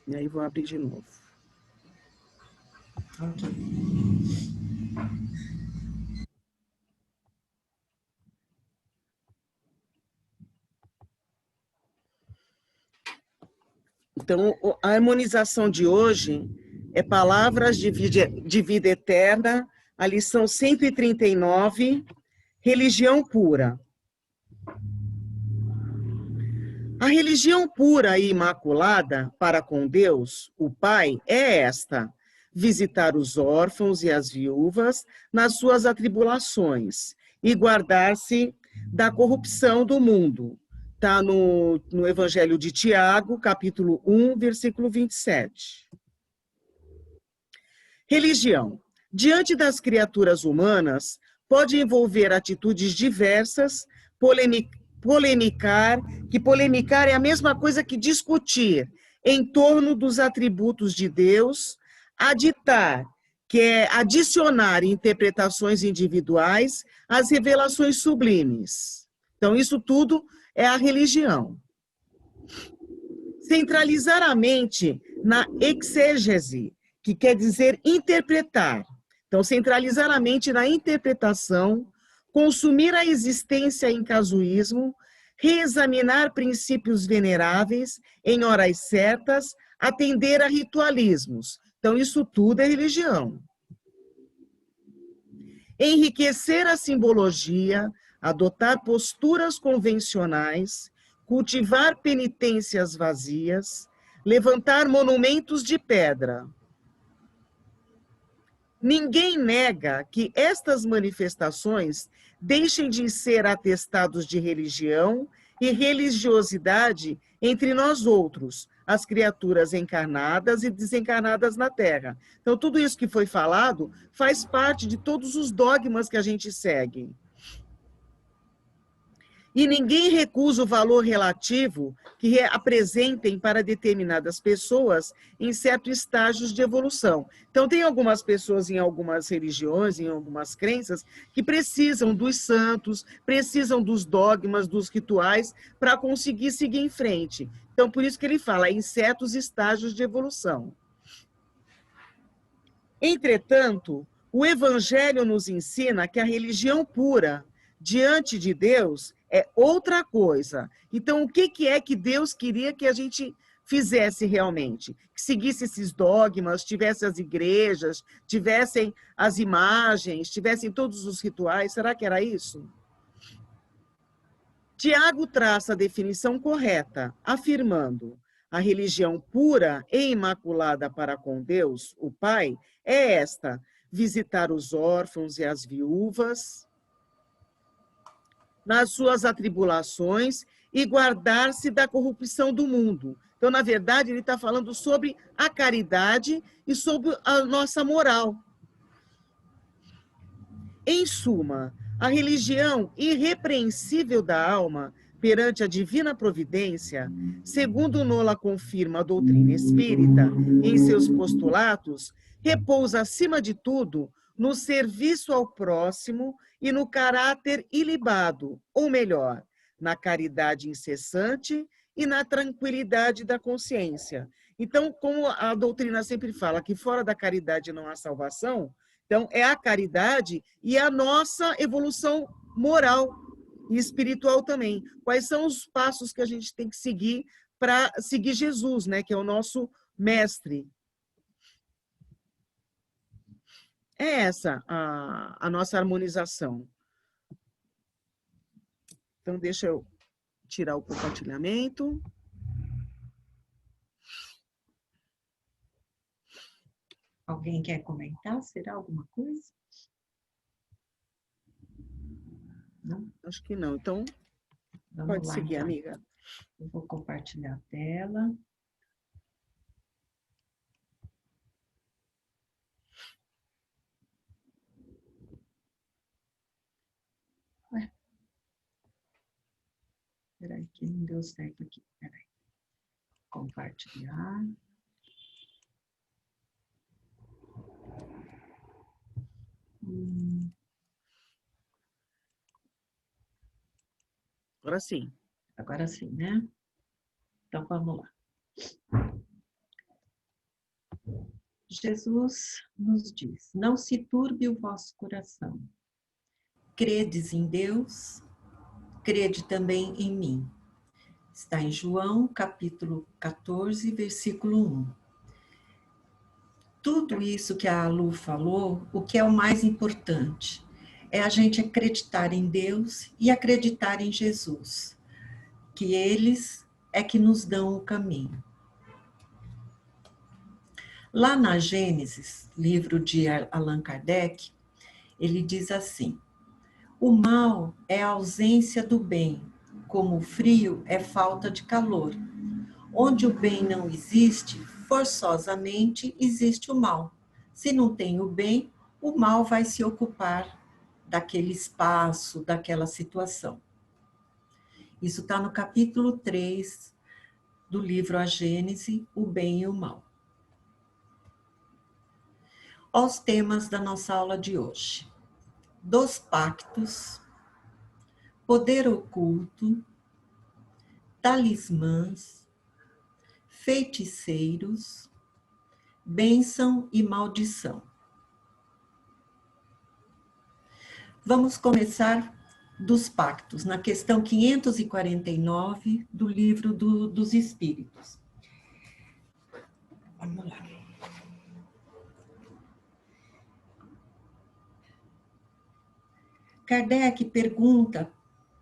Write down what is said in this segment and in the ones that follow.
E aí vou abrir de novo. Ok. Então, a harmonização de hoje é Palavras de Vida Eterna, a lição 139, Religião Pura. A religião pura e imaculada para com Deus, o Pai, é esta: visitar os órfãos e as viúvas nas suas atribulações e guardar-se da corrupção do mundo. Está no Evangelho de Tiago, capítulo 1, versículo 27. Religião. Diante das criaturas humanas, pode envolver atitudes diversas, polemicar, que polemicar é a mesma coisa que discutir em torno dos atributos de Deus, aditar, que é adicionar interpretações individuais às revelações sublimes. Então, isso tudo é a religião. Centralizar a mente na exégese, que quer dizer interpretar. Então, centralizar a mente na interpretação, consumir a existência em casuísmo, reexaminar princípios veneráveis em horas certas, atender a ritualismos. Então, isso tudo é religião. Enriquecer a simbologia, adotar posturas convencionais, cultivar penitências vazias, levantar monumentos de pedra. Ninguém nega que estas manifestações deixem de ser atestados de religião e religiosidade entre nós outros, as criaturas encarnadas e desencarnadas na Terra. Então, tudo isso que foi falado faz parte de todos os dogmas que a gente segue. E ninguém recusa o valor relativo que apresentem para determinadas pessoas em certos estágios de evolução. Então, tem algumas pessoas em algumas religiões, em algumas crenças, que precisam dos santos, precisam dos dogmas, dos rituais, para conseguir seguir em frente. Então, por isso que ele fala em certos estágios de evolução. Entretanto, o Evangelho nos ensina que a religião pura, diante de Deus, é outra coisa. Então, o que é que Deus queria que a gente fizesse realmente? Que seguisse esses dogmas, tivesse as igrejas, tivessem as imagens, tivessem todos os rituais. Será que era isso? Tiago traça a definição correta, afirmando: a religião pura e imaculada para com Deus, o Pai, é esta: visitar os órfãos e as viúvas nas suas atribulações e guardar-se da corrupção do mundo. Então, na verdade, ele está falando sobre a caridade e sobre a nossa moral. Em suma, a religião irrepreensível da alma perante a divina providência, segundo Nola confirma a doutrina espírita em seus postulatos, repousa acima de tudo no serviço ao próximo e no caráter ilibado, ou melhor, na caridade incessante e na tranquilidade da consciência. Então, como a doutrina sempre fala que fora da caridade não há salvação, então é a caridade e a nossa evolução moral e espiritual também. Quais são os passos que a gente tem que seguir para seguir Jesus, né, que é o nosso mestre? É essa a nossa harmonização. Então, deixa eu tirar o compartilhamento. Alguém quer comentar? Será alguma coisa? Não? Acho que não. Então, Vamos pode lá, seguir, então. amiga. Eu vou compartilhar a tela. Ué. Espera aí, que não deu certo aqui. Espera aí. Compartilhar. Agora sim. Agora sim, né? Então, vamos lá. Jesus nos diz: não se turbe o vosso coração. Credes em Deus, crede também em mim. Está em João, capítulo 14, versículo 1. Tudo isso que a Lu falou, o que é o mais importante? É a gente acreditar em Deus e acreditar em Jesus, que eles é que nos dão o caminho. Lá na Gênesis, livro de Allan Kardec, ele diz assim: o mal é a ausência do bem, como o frio é falta de calor. Onde o bem não existe, forçosamente existe o mal. Se não tem o bem, o mal vai se ocupar daquele espaço, daquela situação. Isso está no capítulo 3 do livro A Gênese, o bem e o mal. Aos temas da nossa aula de hoje: dos pactos, poder oculto, talismãs, feiticeiros, bênção e maldição. Vamos começar dos pactos, na questão 549 do livro dos Espíritos. Vamos lá. Kardec pergunta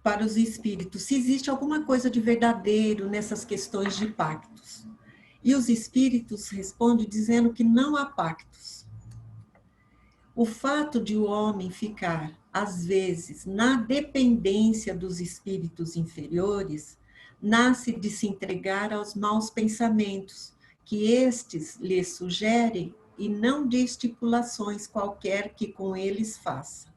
para os espíritos se existe alguma coisa de verdadeiro nessas questões de pactos. E os espíritos respondem dizendo que não há pactos. O fato de o homem ficar, às vezes, na dependência dos espíritos inferiores, nasce de se entregar aos maus pensamentos que estes lhe sugerem e não de estipulações qualquer que com eles faça.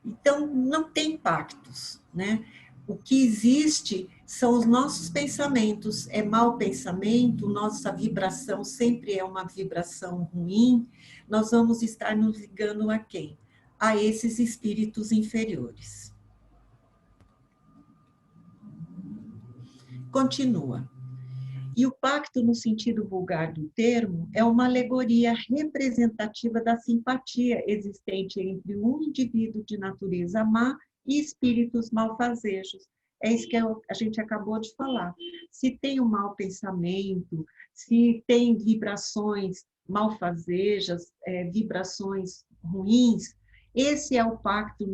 Então, não tem pactos, né? O que existe são os nossos pensamentos. É mau pensamento, nossa vibração sempre é uma vibração ruim, nós vamos estar nos ligando a quem? A esses espíritos inferiores. Continua. E o pacto, no sentido vulgar do termo, é uma alegoria representativa da simpatia existente entre um indivíduo de natureza má e espíritos malfazejos. É isso que a gente acabou de falar. Se tem um mau pensamento, se tem vibrações malfazejas, vibrações ruins, esse é o pacto,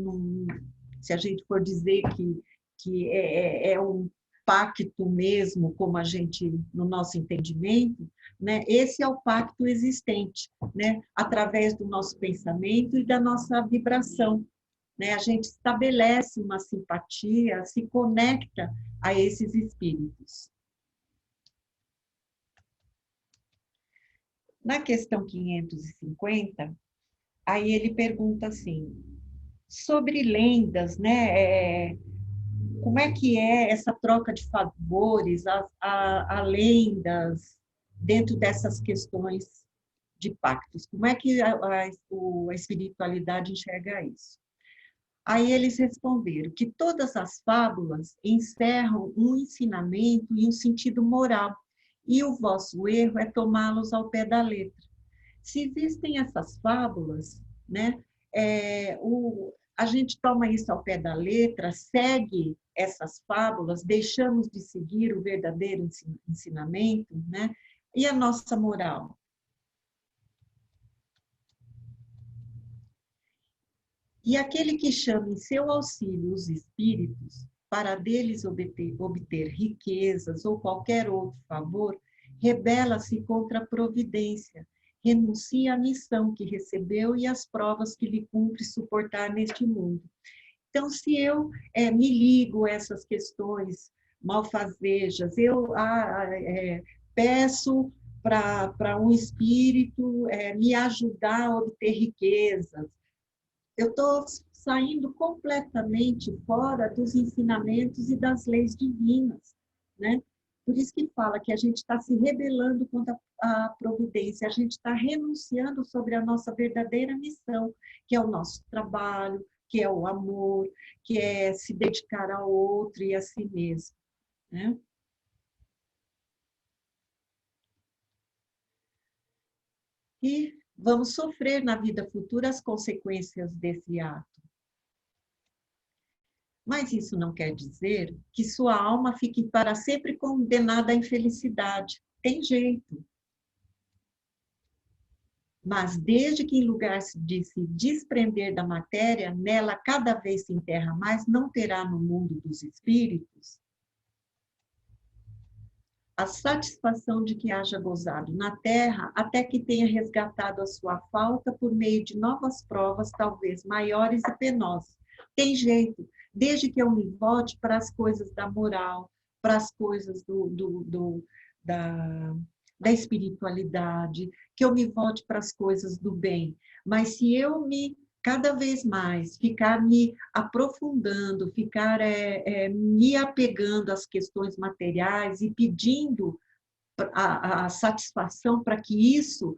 se a gente for dizer que é um pacto mesmo, como a gente, no nosso entendimento, né? Esse é o pacto existente, né? Através do nosso pensamento e da nossa vibração, né? A gente estabelece uma simpatia, se conecta a esses espíritos. Na questão 550, aí ele pergunta assim, sobre lendas, né? Como é que é essa troca de favores, a lendas, dentro dessas questões de pactos? Como é que a espiritualidade enxerga isso? Aí eles responderam que todas as fábulas encerram um ensinamento e um sentido moral, e o vosso erro é tomá-los ao pé da letra. Se existem essas fábulas, né, a gente toma isso ao pé da letra, segue essas fábulas, deixamos de seguir o verdadeiro ensinamento, né? E a nossa moral? E aquele que chama em seu auxílio os espíritos, para deles obter riquezas ou qualquer outro favor, rebela-se contra a providência, renuncia à missão que recebeu e às provas que lhe cumpre suportar neste mundo. Então, se eu me ligo a essas questões malfazejas, eu peço para um espírito me ajudar a obter riquezas, eu estou saindo completamente fora dos ensinamentos e das leis divinas, né? Por isso que fala que a gente está se rebelando contra a providência, a gente está renunciando sobre a nossa verdadeira missão, que é o nosso trabalho, que é o amor, que é se dedicar ao outro e a si mesmo, né? e vamos sofrer na vida futura as consequências desse ato. Mas isso não quer dizer que sua alma fique para sempre condenada à infelicidade. Tem jeito. Mas desde que em lugar de se desprender da matéria, nela cada vez se enterra mais, não terá no mundo dos espíritos a satisfação de que haja gozado na terra, até que tenha resgatado a sua falta por meio de novas provas, talvez maiores e penosas. Tem jeito, desde que eu me volte para as coisas da moral, para as coisas da espiritualidade, que eu me volte para as coisas do bem. Mas se eu cada vez mais, ficar me aprofundando, ficar me apegando às questões materiais e pedindo a satisfação para que isso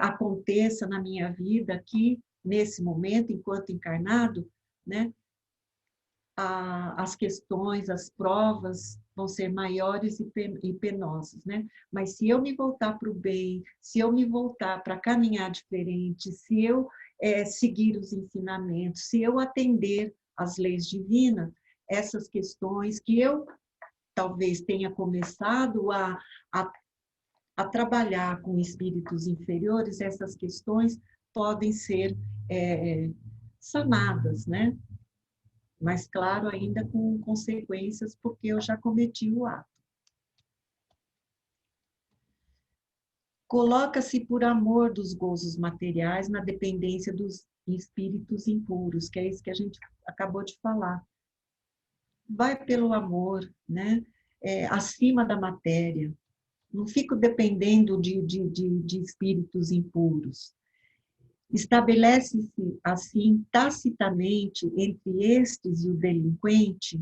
aconteça na minha vida aqui, nesse momento, enquanto encarnado, né? As questões, as provas vão ser maiores e penosas, né? Mas se eu me voltar para o bem, se eu me voltar para caminhar diferente, se eu seguir os ensinamentos, se eu atender às leis divinas, essas questões que eu talvez tenha começado a trabalhar com espíritos inferiores, essas questões podem ser sanadas, né? Mas, claro, ainda com consequências, porque eu já cometi o ato. Coloca-se por amor dos gozos materiais na dependência dos espíritos impuros, que é isso que a gente acabou de falar. Vai pelo amor, né? Acima da matéria. Não fico dependendo de espíritos impuros. Estabelece-se, assim, tacitamente, entre estes e o delinquente,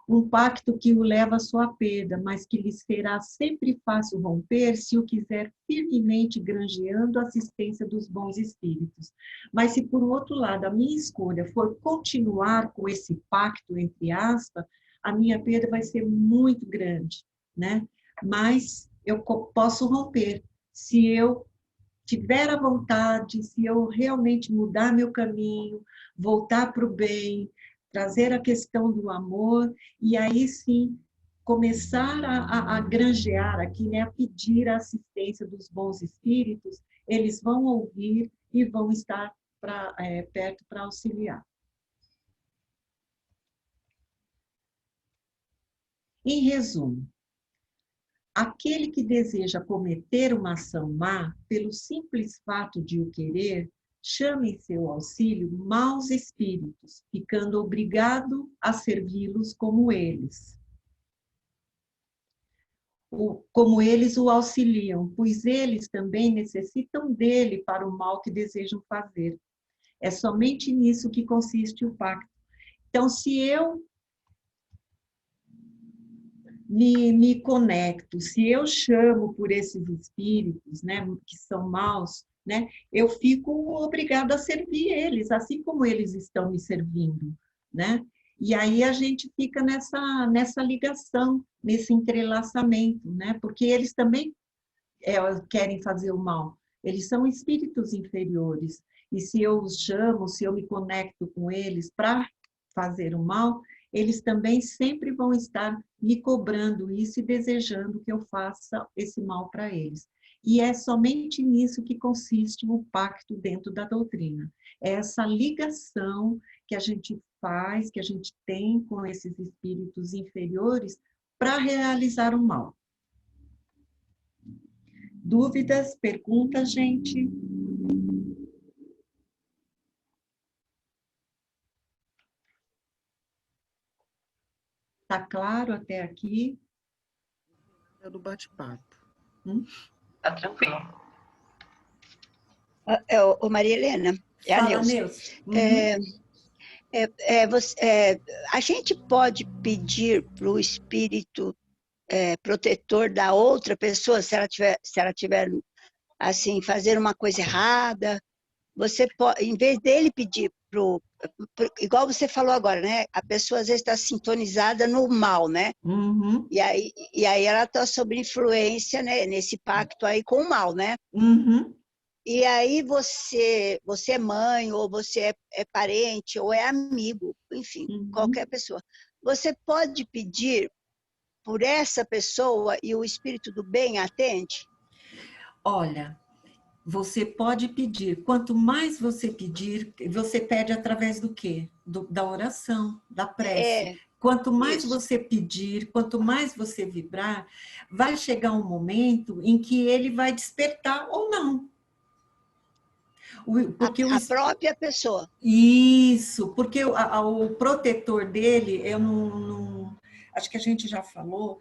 um pacto que o leva à sua perda, mas que lhe será sempre fácil romper se o quiser firmemente granjeando a assistência dos bons espíritos. Mas se, por outro lado, a minha escolha for continuar com esse pacto, entre aspas, a minha perda vai ser muito grande, né? Mas eu posso romper se eu tiver a vontade, se eu realmente mudar meu caminho, voltar para o bem, trazer a questão do amor, e aí sim começar a granjear aqui, né, a pedir a assistência dos bons espíritos, eles vão ouvir e vão estar perto para auxiliar. Em resumo, aquele que deseja cometer uma ação má, pelo simples fato de o querer, chama em seu auxílio maus espíritos, ficando obrigado a servi-los como eles o auxiliam, pois eles também necessitam dele para o mal que desejam fazer. É somente nisso que consiste o pacto. Então, se eu me conecto, se eu chamo por esses espíritos, né, que são maus, né, eu fico obrigada a servir eles, assim como eles estão me servindo, né? E aí a gente fica nessa ligação, nesse entrelaçamento, né? Porque eles também querem fazer o mal. Eles são espíritos inferiores. E se eu os chamo, se eu me conecto com eles para fazer o mal, eles também sempre vão estar me cobrando isso e desejando que eu faça esse mal para eles. E é somente nisso que consiste o pacto dentro da doutrina. É essa ligação que a gente faz, que a gente tem com esses espíritos inferiores para realizar o mal. Dúvidas, perguntas, gente? Tá claro até aqui? É do bate-papo. Tá tranquilo. Maria Helena, é a Fala, Neuza. Neuza. A gente pode pedir para o espírito protetor da outra pessoa, se ela tiver assim, fazer uma coisa errada, você pode, em vez dele pedir igual você falou agora, né? A pessoa às vezes está sintonizada no mal, né? Uhum, E aí ela está sob influência, né? Nesse pacto aí com o mal, né? uhum, E aí você é mãe, ou você é parente, ou é amigo, enfim, uhum. qualquer pessoa. Você pode pedir por essa pessoa e o espírito do bem atende? Olha, você pode pedir. Quanto mais você pedir, você pede através do quê? Da oração, da prece. É, Quanto mais isso. você pedir, quanto mais você vibrar, vai chegar um momento em que ele vai despertar ou não. Porque o, A própria pessoa. isso, porque o protetor dele, acho que a gente já falou,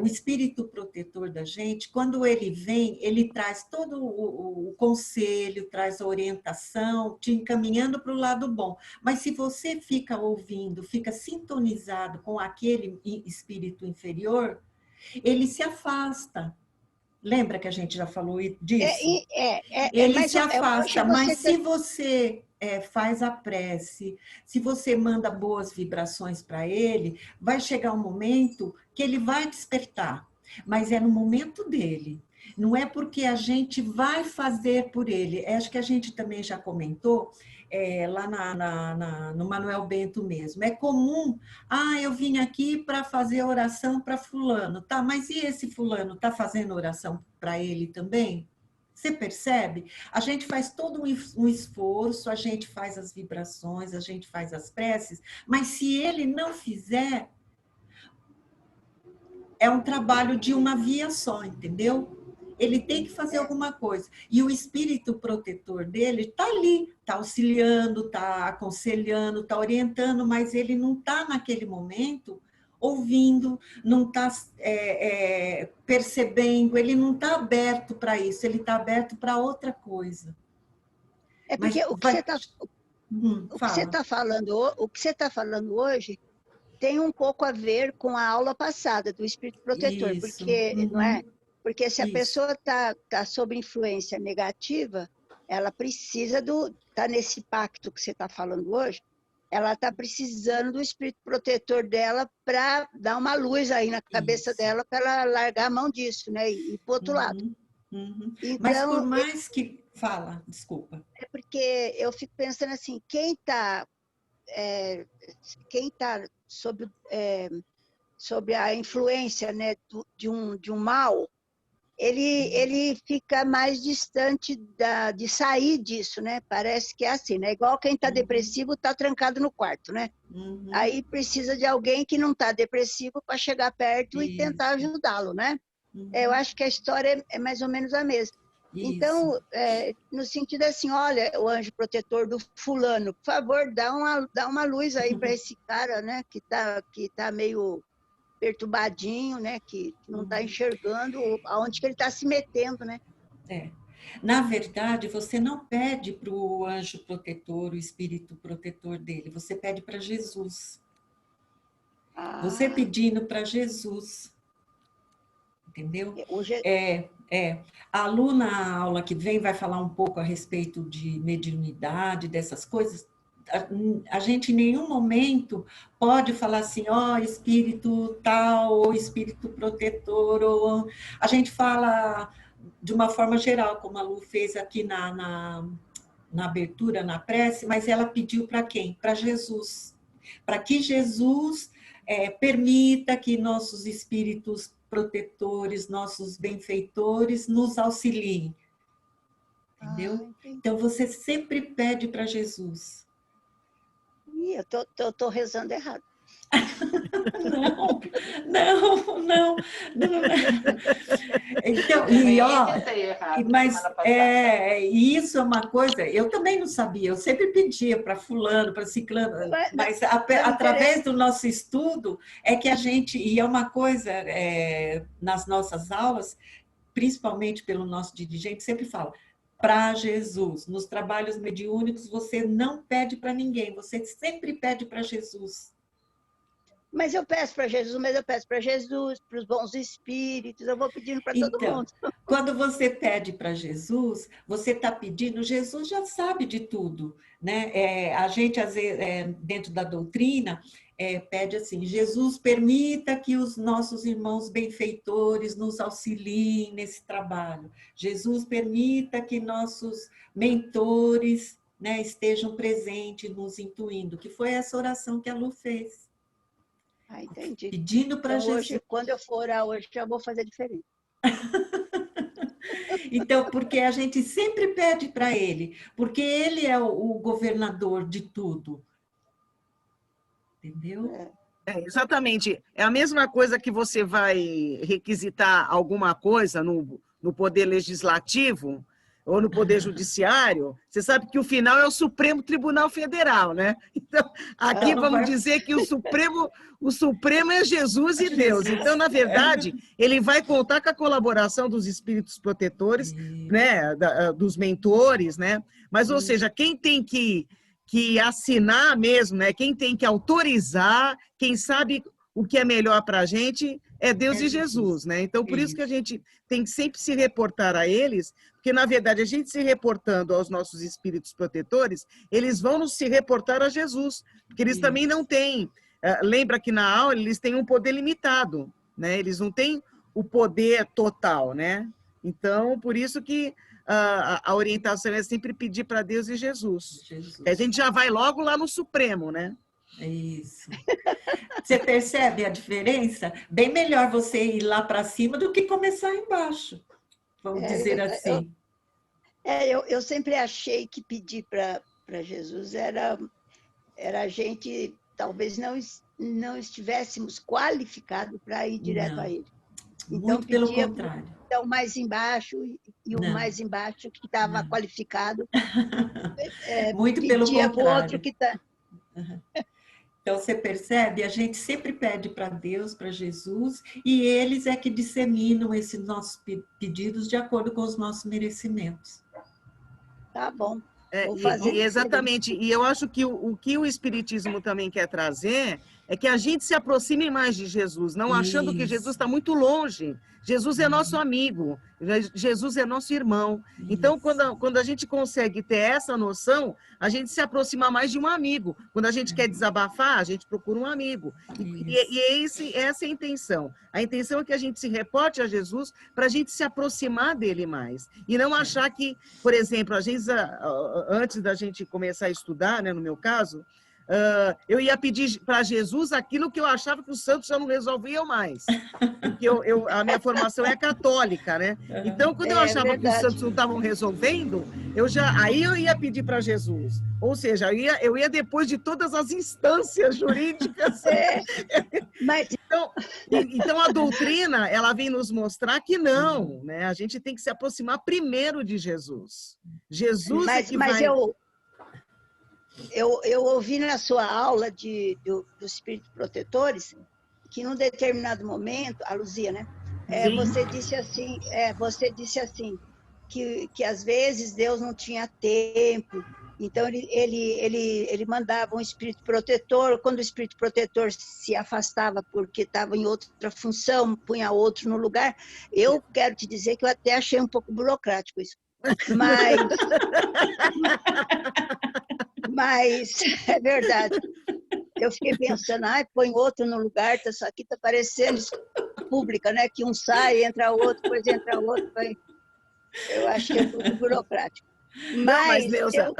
o espírito protetor da gente, quando ele vem, ele traz todo o conselho, traz a orientação, te encaminhando para o lado bom. Mas se você fica ouvindo, fica sintonizado com aquele espírito inferior, ele se afasta. Lembra que a gente já falou disso? Ele Mas se hoje afasta, mas você se você faz a prece, se você manda boas vibrações para ele, vai chegar um momento que ele vai despertar, mas é no momento dele. Não é porque a gente vai fazer por ele. Acho que a gente também já comentou lá no Manuel Bento mesmo. É comum, eu vim aqui para fazer oração para fulano, tá? Mas e esse fulano está fazendo oração para ele também? Você percebe? A gente faz todo um esforço, a gente faz as vibrações, a gente faz as preces, mas se ele não fizer, é um trabalho de uma via só, entendeu? Ele tem que fazer alguma coisa. E o espírito protetor dele está ali, está auxiliando, está aconselhando, está orientando, mas ele não está naquele momento ouvindo, não está percebendo, ele não está aberto para isso, ele está aberto para outra coisa. é Mas porque vai. o que você Fala. está falando, o que você está falando hoje tem um pouco a ver com a aula passada do espírito protetor, Isso. porque não é? Porque se a Isso. pessoa tá sob influência negativa, ela precisa tá nesse pacto que você está falando hoje, ela está precisando do espírito protetor dela para dar uma luz aí na cabeça Isso. dela para ela largar a mão disso, né? E ir para o outro lado. Uhum. Mas por Então, mais que. Fala, desculpa. é porque eu fico pensando assim, quem tá sob a influência, né, de um mal, ele fica mais distante de sair disso, né? Parece que é assim, né? Igual quem está depressivo está trancado no quarto, né? Uhum. Aí precisa de alguém que não está depressivo para chegar perto e tentar Isso. ajudá-lo, né? Eu Uhum. acho que a história é mais ou menos a mesma. Isso. Então, no sentido assim, olha, o anjo protetor do fulano, por favor, dá uma luz aí para esse cara, né, que tá meio perturbadinho, né, que não está enxergando aonde que ele está se metendo, né? É. Na verdade, você não pede para o anjo protetor, o espírito protetor dele, você pede para Jesus. Você Ah, pedindo para Jesus, entendeu? hoje, A aluna, a aula que vem, vai falar um pouco a respeito de mediunidade, dessas coisas. A gente em nenhum momento pode falar assim, espírito tal, ou espírito protetor, ou a gente fala de uma forma geral, como a Lu fez aqui na abertura, na prece, mas ela pediu para quem? Para Jesus. Para que Jesus permita que nossos espíritos protetores, nossos benfeitores nos auxiliem, entendeu? entendi. Então você sempre pede para Jesus. Ih, eu tô rezando errado. Não, não, não, não. Então, Eu também rezei errado mas semana passada. isso é uma coisa, eu também não sabia, eu sempre pedia para fulano, para ciclano, mas Não, através do nosso estudo é que a gente, e é uma coisa, nas nossas aulas, principalmente pelo nosso dirigente, sempre fala, para Jesus, nos trabalhos mediúnicos você não pede para ninguém, você sempre pede para Jesus. Mas eu peço para Jesus, para os bons espíritos, eu vou pedindo para todo mundo. Quando você pede para Jesus, você está pedindo, Jesus já sabe de tudo, né? A gente, às vezes, dentro da doutrina, pede assim, Jesus permita que os nossos irmãos benfeitores nos auxiliem nesse trabalho. Jesus permita que nossos mentores, né, estejam presentes, nos intuindo, que foi essa oração que a Lu fez. Ah, entendi. Pedindo para então, Jesus. Hoje, quando eu for orar hoje, já vou fazer diferente. Então, porque a gente sempre pede para ele, porque ele é o governador de tudo. Entendeu? Exatamente. É a mesma coisa que você vai requisitar alguma coisa no Poder Legislativo ou no Poder Judiciário, você sabe que o final é o Supremo Tribunal Federal, né? Então, aqui vamos dizer que o Supremo é Jesus e Deus. Então, na verdade, ele vai contar com a colaboração dos espíritos protetores, né? Dos mentores, né? Mas, ou seja, quem tem que assinar mesmo, né? Quem tem que autorizar, quem sabe o que é melhor para a gente é Deus e Jesus, né? Então, por isso que a gente tem que sempre se reportar a eles, porque, na verdade, a gente se reportando aos nossos espíritos protetores, eles vão nos se reportar a Jesus, porque eles também não têm, lembra que na aula eles têm um poder limitado, né? Eles não têm o poder total, né? Então, por isso que a orientação é sempre pedir para Deus e Jesus. A gente já vai logo lá no Supremo, né? É isso. Você percebe a diferença? Bem melhor você ir lá para cima do que começar embaixo, vamos dizer assim. Eu sempre achei que pedir para Jesus era a gente, talvez não estivéssemos qualificados para ir direto a ele. Então, muito pelo contrário. Então, mais embaixo, e o mais embaixo que estava qualificado, muito pelo contrário. Outro que está... Então, você percebe? A gente sempre pede para Deus, para Jesus, e eles é que disseminam esses nossos pedidos de acordo com os nossos merecimentos. Tá bom. Exatamente. E eu acho que o que o Espiritismo também quer trazer é que a gente se aproxime mais de Jesus, não achando que Jesus está muito longe. Jesus é nosso amigo, Jesus é nosso irmão. Então, quando a gente consegue ter essa noção, a gente se aproxima mais de um amigo. Quando a gente quer desabafar, a gente procura um amigo. E essa é a intenção. A intenção é que a gente se reporte a Jesus para a gente se aproximar dele mais. E não achar que, por exemplo, antes da gente começar a estudar, né, no meu caso, eu ia pedir para Jesus aquilo que eu achava que os santos já não resolviam mais. Porque a minha formação é católica, né? Então, quando eu achava que os santos não estavam resolvendo, aí eu ia pedir para Jesus. Ou seja, eu ia depois de todas as instâncias jurídicas. Então, a doutrina, ela vem nos mostrar que não, né? A gente tem que se aproximar primeiro de Jesus. Jesus é que vai... Eu ouvi na sua aula dos espíritos protetores que num determinado momento, a Luzia, né? Você disse assim que às vezes Deus não tinha tempo, então ele mandava um espírito protetor, quando o espírito protetor se afastava porque estava em outra função, punha outro no lugar. Eu quero te dizer que eu até achei um pouco burocrático isso. Mas é verdade. Eu fiquei pensando, põe outro no lugar, isso aqui está parecendo pública, né? Que um sai, entra outro, depois entra outro. Eu achei tudo burocrático. Mas Neuza,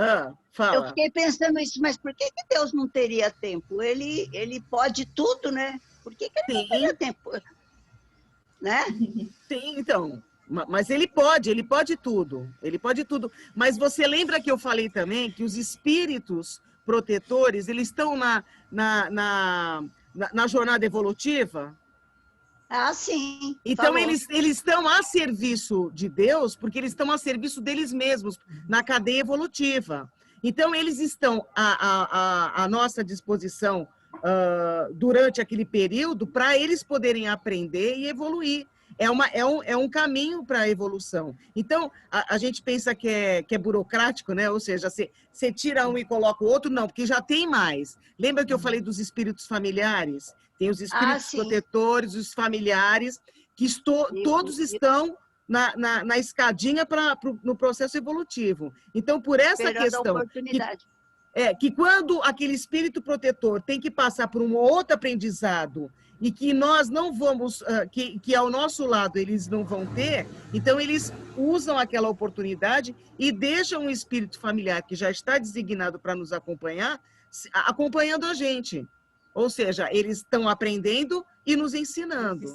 fala. Eu fiquei pensando isso, mas por que Deus não teria tempo? Ele pode tudo, né? Por que ele não teria tempo? Né? Sim, então... Mas ele pode tudo, ele pode tudo. Mas você lembra que eu falei também que os espíritos protetores, eles estão na jornada evolutiva? Ah, sim. Então, eles estão a serviço de Deus, porque eles estão a serviço deles mesmos, na cadeia evolutiva. Então, eles estão à nossa disposição durante aquele período para eles poderem aprender e evoluir. é um caminho para a evolução. Então, a gente pensa que é burocrático, né? Ou seja, você tira um e coloca o outro, não, porque já tem mais. Lembra que eu falei dos espíritos familiares? Tem os espíritos protetores, os familiares, que todos estão na escadinha no processo evolutivo. Então, por essa questão... que quando aquele espírito protetor tem que passar por um outro aprendizado e que nós não vamos, que ao nosso lado eles não vão ter, então eles usam aquela oportunidade e deixam um espírito familiar que já está designado para nos acompanhar, acompanhando a gente. Ou seja, eles estão aprendendo e nos ensinando.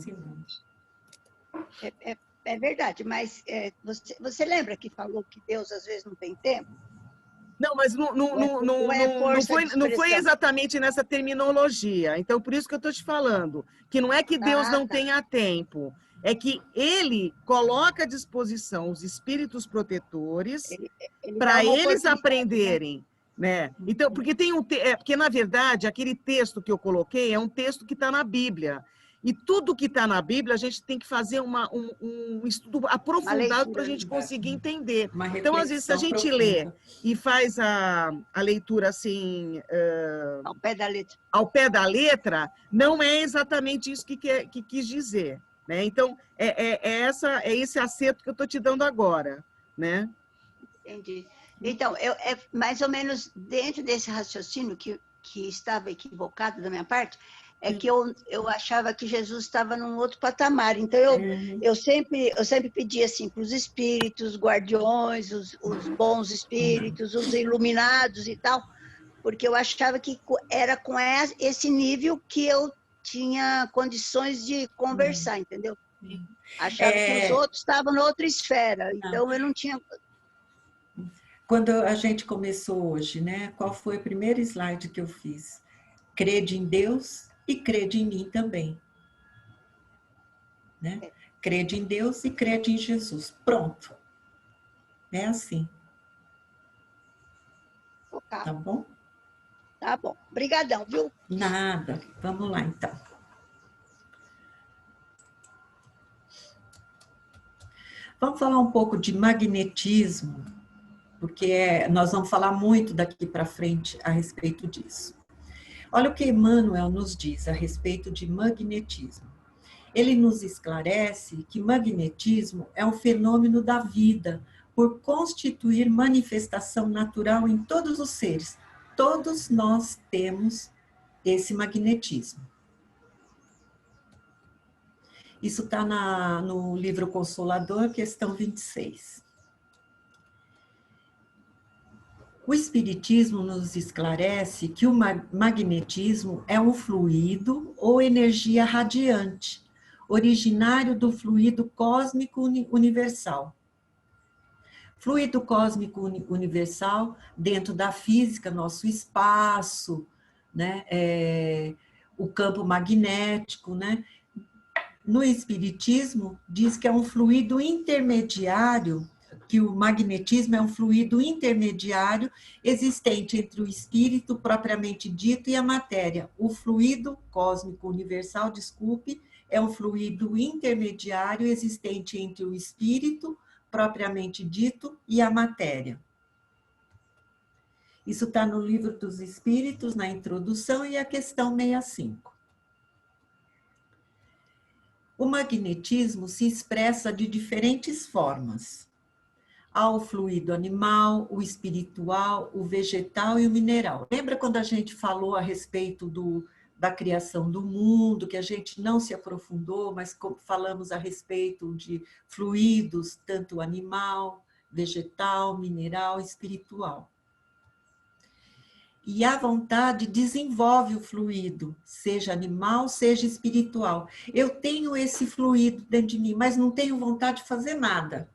É verdade, mas você lembra que falou que Deus às vezes não tem tempo? Não, mas não foi exatamente nessa terminologia. Então, por isso que eu estou te falando, que não é que Deus não tenha tempo, é que Ele coloca à disposição os espíritos protetores para eles aprenderem. Né? Então, porque porque, na verdade, aquele texto que eu coloquei é um texto que está na Bíblia. E tudo que está na Bíblia, a gente tem que fazer um estudo aprofundado para a gente conseguir entender. Então, às vezes, se a gente lê e faz a leitura assim... ao pé da letra. Ao pé da letra, não é exatamente isso que quis dizer. Né? Então, é esse acerto que eu estou te dando agora. Né? Entendi. Então, é mais ou menos dentro desse raciocínio que estava equivocado da minha parte, é que eu achava que Jesus estava num outro patamar. Então, eu sempre pedia assim, para os espíritos, guardiões, os bons espíritos, os iluminados e tal, porque eu achava que era com esse nível que eu tinha condições de conversar, entendeu? Achava que os outros estavam em outra esfera, então eu não tinha... Quando a gente começou hoje, né? Qual foi o primeiro slide que eu fiz? Crede em Deus e crede em mim também. Né? Crede em Deus e crede em Jesus. Pronto. É assim. Tá bom? Tá bom. Obrigadão, viu? Nada. Vamos lá, então. Vamos falar um pouco de magnetismo, porque nós vamos falar muito daqui para frente a respeito disso. Olha o que Emmanuel nos diz a respeito de magnetismo. Ele nos esclarece que magnetismo é um fenômeno da vida, por constituir manifestação natural em todos os seres. Todos nós temos esse magnetismo. Isso está no livro Consolador, questão 26. O Espiritismo nos esclarece que o magnetismo é um fluido ou energia radiante, originário do fluido cósmico universal. Fluido cósmico universal, dentro da física, nosso espaço, né? O campo magnético, né? No Espiritismo, diz que é um fluido intermediário, que o magnetismo é um fluido intermediário existente entre o espírito propriamente dito e a matéria. O fluido cósmico universal, desculpe, é um fluido intermediário existente entre o espírito propriamente dito e a matéria. Isso está no Livro dos Espíritos, na introdução, e a questão 65. O magnetismo se expressa de diferentes formas. Há o fluido animal, o espiritual, o vegetal e o mineral. Lembra quando a gente falou a respeito da criação do mundo, que a gente não se aprofundou, mas falamos a respeito de fluidos, tanto animal, vegetal, mineral, espiritual. E a vontade desenvolve o fluido, seja animal, seja espiritual. Eu tenho esse fluido dentro de mim, mas não tenho vontade de fazer nada.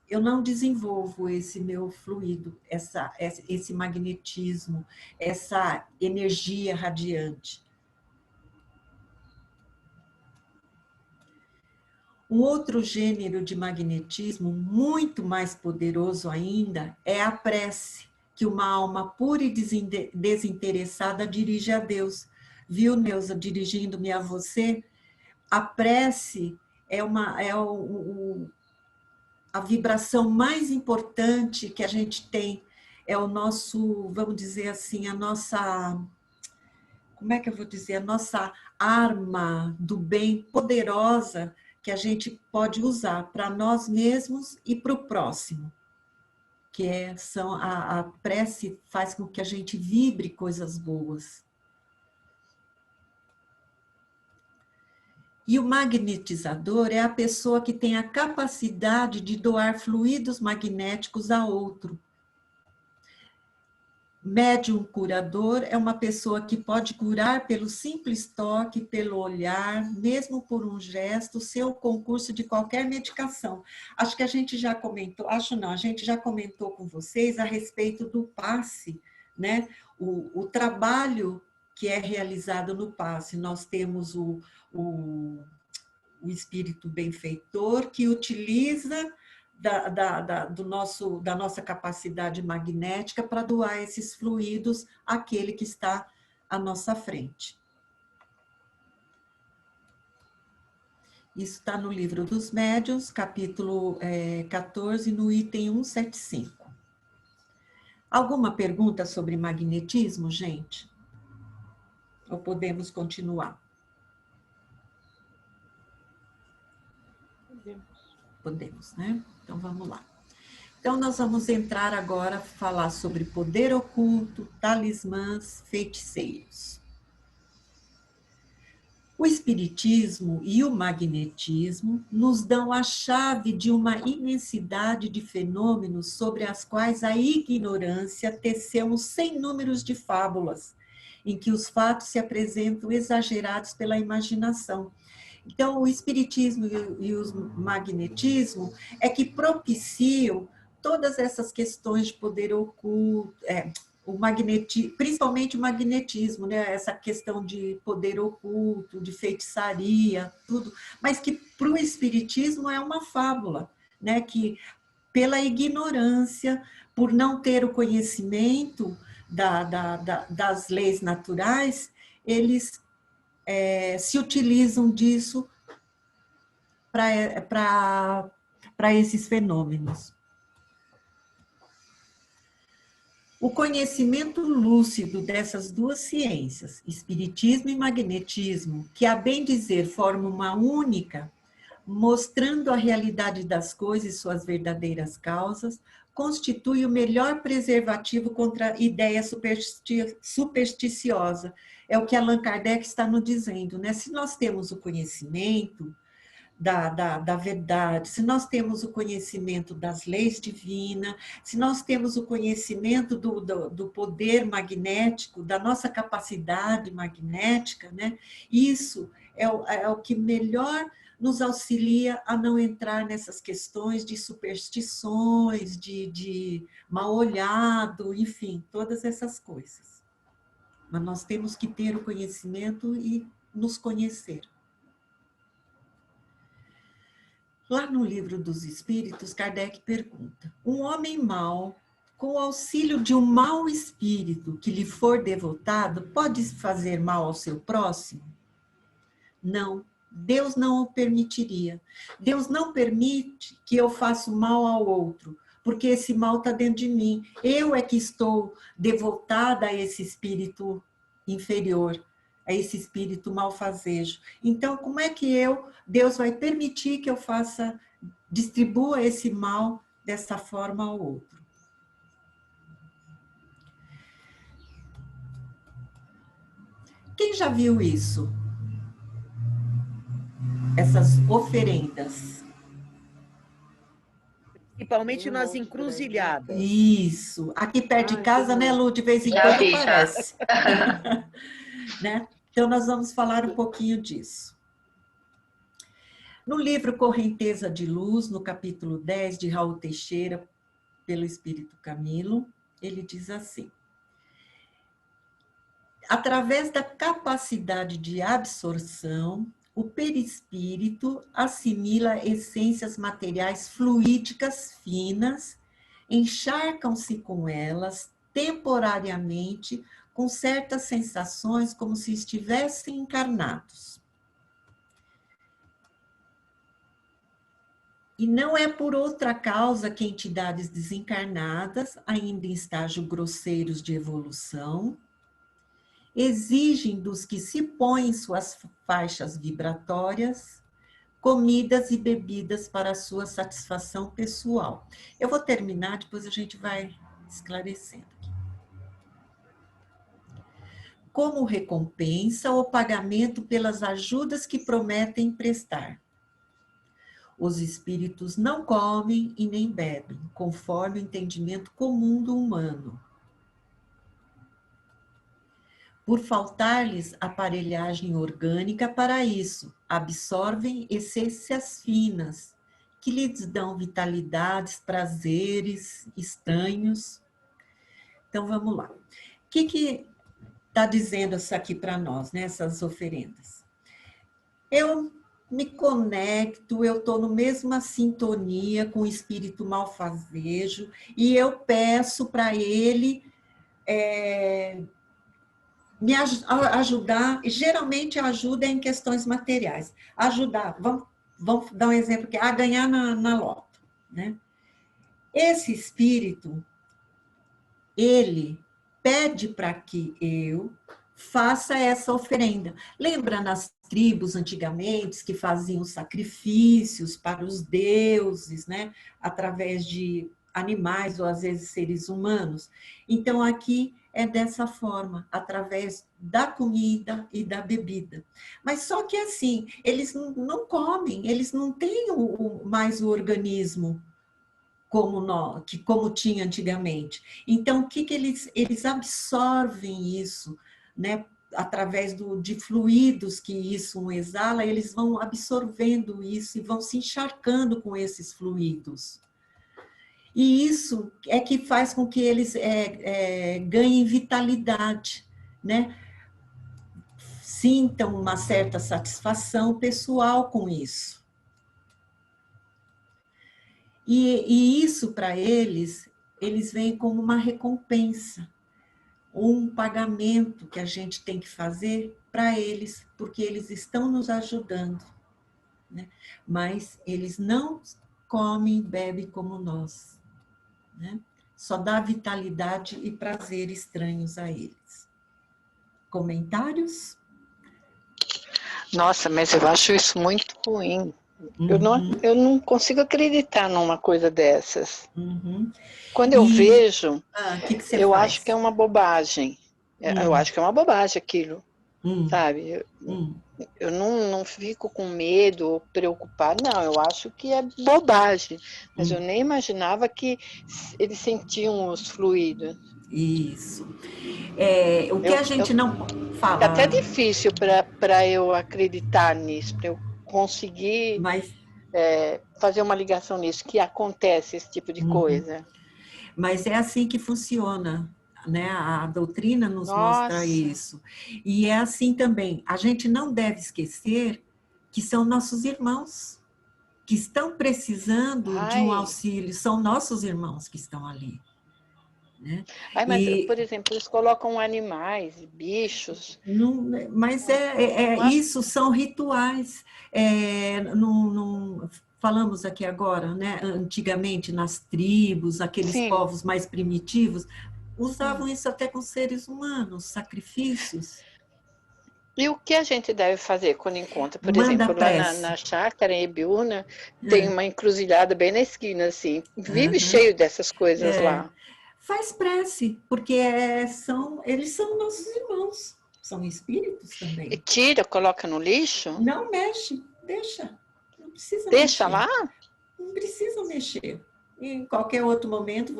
Eu não desenvolvo esse meu fluido, esse magnetismo, essa energia radiante. Um outro gênero de magnetismo, muito mais poderoso ainda, é a prece, que uma alma pura e desinteressada dirige a Deus. Viu, Neuza, dirigindo-me a você? A prece a vibração mais importante que a gente tem, é o nosso, vamos dizer assim, a nossa, como é que eu vou dizer, a nossa arma do bem poderosa que a gente pode usar para nós mesmos e para o próximo, que a prece faz com que a gente vibre coisas boas. E o magnetizador é a pessoa que tem a capacidade de doar fluidos magnéticos a outro. Médium curador é uma pessoa que pode curar pelo simples toque, pelo olhar, mesmo por um gesto, sem o concurso de qualquer medicação. Acho que a gente já comentou, a gente já comentou com vocês a respeito do passe, né? O trabalho que é realizado no passe. Nós temos o espírito benfeitor que utiliza da nossa capacidade magnética para doar esses fluidos àquele que está à nossa frente. Isso está no Livro dos Médiuns, capítulo 14, no item 175. Alguma pergunta sobre magnetismo, gente? Ou podemos continuar? Podemos, né? Então, vamos lá. Então, nós vamos entrar agora a falar sobre poder oculto, talismãs, feiticeiros. O espiritismo e o magnetismo nos dão a chave de uma imensidade de fenômenos sobre as quais a ignorância teceu sem números de fábulas, em que os fatos se apresentam exagerados pela imaginação. Então, o espiritismo e o magnetismo é que propiciam todas essas questões de poder oculto, principalmente o magnetismo, né? Essa questão de poder oculto, de feitiçaria, tudo, mas que para o espiritismo é uma fábula, né? Que pela ignorância, por não ter o conhecimento das leis naturais, eles se utilizam disso para esses fenômenos. O conhecimento lúcido dessas duas ciências, espiritismo e magnetismo, que a bem dizer formam uma única, mostrando a realidade das coisas e suas verdadeiras causas, constitui o melhor preservativo contra a ideia supersticiosa. É o que Allan Kardec está nos dizendo, né? Se nós temos o conhecimento da verdade, se nós temos o conhecimento das leis divinas, se nós temos o conhecimento do poder magnético, da nossa capacidade magnética, né? Isso é o que melhor nos auxilia a não entrar nessas questões de superstições, de mal olhado, enfim, todas essas coisas. Mas nós temos que ter o conhecimento e nos conhecer. Lá no Livro dos Espíritos, Kardec pergunta: um homem mau, com o auxílio de um mau espírito que lhe for devotado, pode fazer mal ao seu próximo? Não, Deus não o permitiria. Deus não permite que eu faça mal ao outro, porque esse mal está dentro de mim. Eu é que estou devotada a esse espírito inferior, a esse espírito malfazejo. Então, como é que Deus vai permitir que eu distribua esse mal dessa forma ao outro? Quem já viu isso? Essas oferendas. Principalmente nas encruzilhadas. Isso. Aqui perto de casa, né, Lu? De vez em quando aparece. Né? Então, nós vamos falar um pouquinho disso. No livro Correnteza de Luz, no capítulo 10, de Raul Teixeira, pelo Espírito Camilo, ele diz assim: através da capacidade de absorção, o perispírito assimila essências materiais fluídicas finas, encharcam-se com elas temporariamente, com certas sensações como se estivessem encarnados. E não é por outra causa que entidades desencarnadas, ainda em estágio grosseiros de evolução, exigem dos que se põem suas faixas vibratórias comidas e bebidas para a sua satisfação pessoal. Eu vou terminar, depois a gente vai esclarecendo aqui. Como recompensa ou pagamento pelas ajudas que prometem prestar. Os espíritos não comem e nem bebem, conforme o entendimento comum do humano. Por faltar-lhes aparelhagem orgânica para isso, absorvem essências finas, que lhes dão vitalidades, prazeres estranhos. Então, vamos lá. O que está dizendo isso aqui para nós, né, essas oferendas? Eu me conecto, eu estou na mesma sintonia com o espírito malfazejo e eu peço para ele me ajudar, geralmente a ajuda é em questões materiais. Ajudar, vamos dar um exemplo aqui, a ganhar na loto, né? Esse espírito, ele pede para que eu faça essa oferenda. Lembra nas tribos antigamente que faziam sacrifícios para os deuses, né? Através de animais ou às vezes seres humanos. Então aqui é dessa forma, através da comida e da bebida. Mas só que assim, eles não comem, eles não têm mais o organismo como tinha antigamente. Então, o que eles absorvem isso, né? Através de fluidos que isso exala, eles vão absorvendo isso e vão se encharcando com esses fluidos. E isso é que faz com que eles ganhem vitalidade, né? Sintam uma certa satisfação pessoal com isso. E isso, para eles veem como uma recompensa, um pagamento que a gente tem que fazer para eles, porque eles estão nos ajudando, né? Mas eles não comem e bebem como nós, né? Só dá vitalidade e prazer estranhos a eles. Comentários? Nossa, mas eu acho isso muito ruim. Eu não consigo acreditar numa coisa dessas. Quando eu vejo, que você eu faz? acho que é uma bobagem. Eu acho que é uma bobagem aquilo, sabe? Eu não fico com medo ou preocupada, não. Eu acho que é bobagem. Mas eu nem imaginava que eles sentiam os fluidos. Isso. O que a gente não fala... Fica até difícil para eu acreditar nisso, para eu conseguir fazer uma ligação nisso, que acontece esse tipo de coisa. Mas é assim que funciona, né? A doutrina nos mostra isso. E é assim também. A gente não deve esquecer que são nossos irmãos, que estão precisando de um auxílio. São nossos irmãos que estão ali. Né? Mas, por exemplo, eles colocam animais, bichos. Mas isso são rituais. Falamos aqui agora, né? Antigamente, nas tribos, aqueles povos mais primitivos, usavam isso até com seres humanos, sacrifícios. E o que a gente deve fazer quando encontra? Por exemplo, lá na chácara, em Ibiúna, tem uma encruzilhada bem na esquina, assim. Vive cheio dessas coisas lá. Faz prece, porque eles são nossos irmãos, são espíritos também. E tira, coloca no lixo? Não mexe, deixa. Não precisa Deixa mexer. lá? Não precisa mexer. Em qualquer outro momento,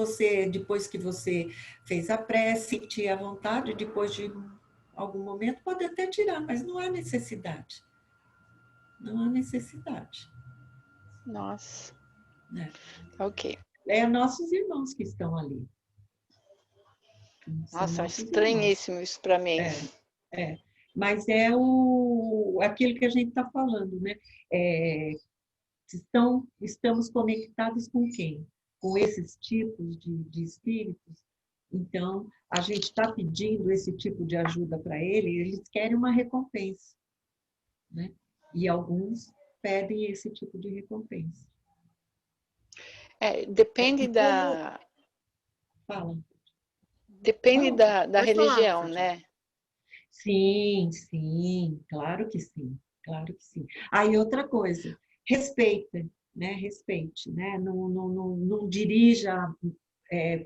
depois que você fez a prece, sentir à vontade, depois de algum momento, pode até tirar, mas não há necessidade. Não há necessidade. Nossa. Ok. É nossos irmãos que estão ali. Nossa, é estranhíssimo isso para mim. Mas aquilo que a gente está falando, né? Estamos conectados com quem? Com esses tipos de espíritos. Então, a gente está pedindo esse tipo de ajuda para eles querem uma recompensa, né? E alguns pedem esse tipo de recompensa. Depende da... Fala. Depende da Pode religião, falar, né? Sim, claro que sim, claro que sim. Aí outra coisa, respeita, né? Respeite, né? Não dirija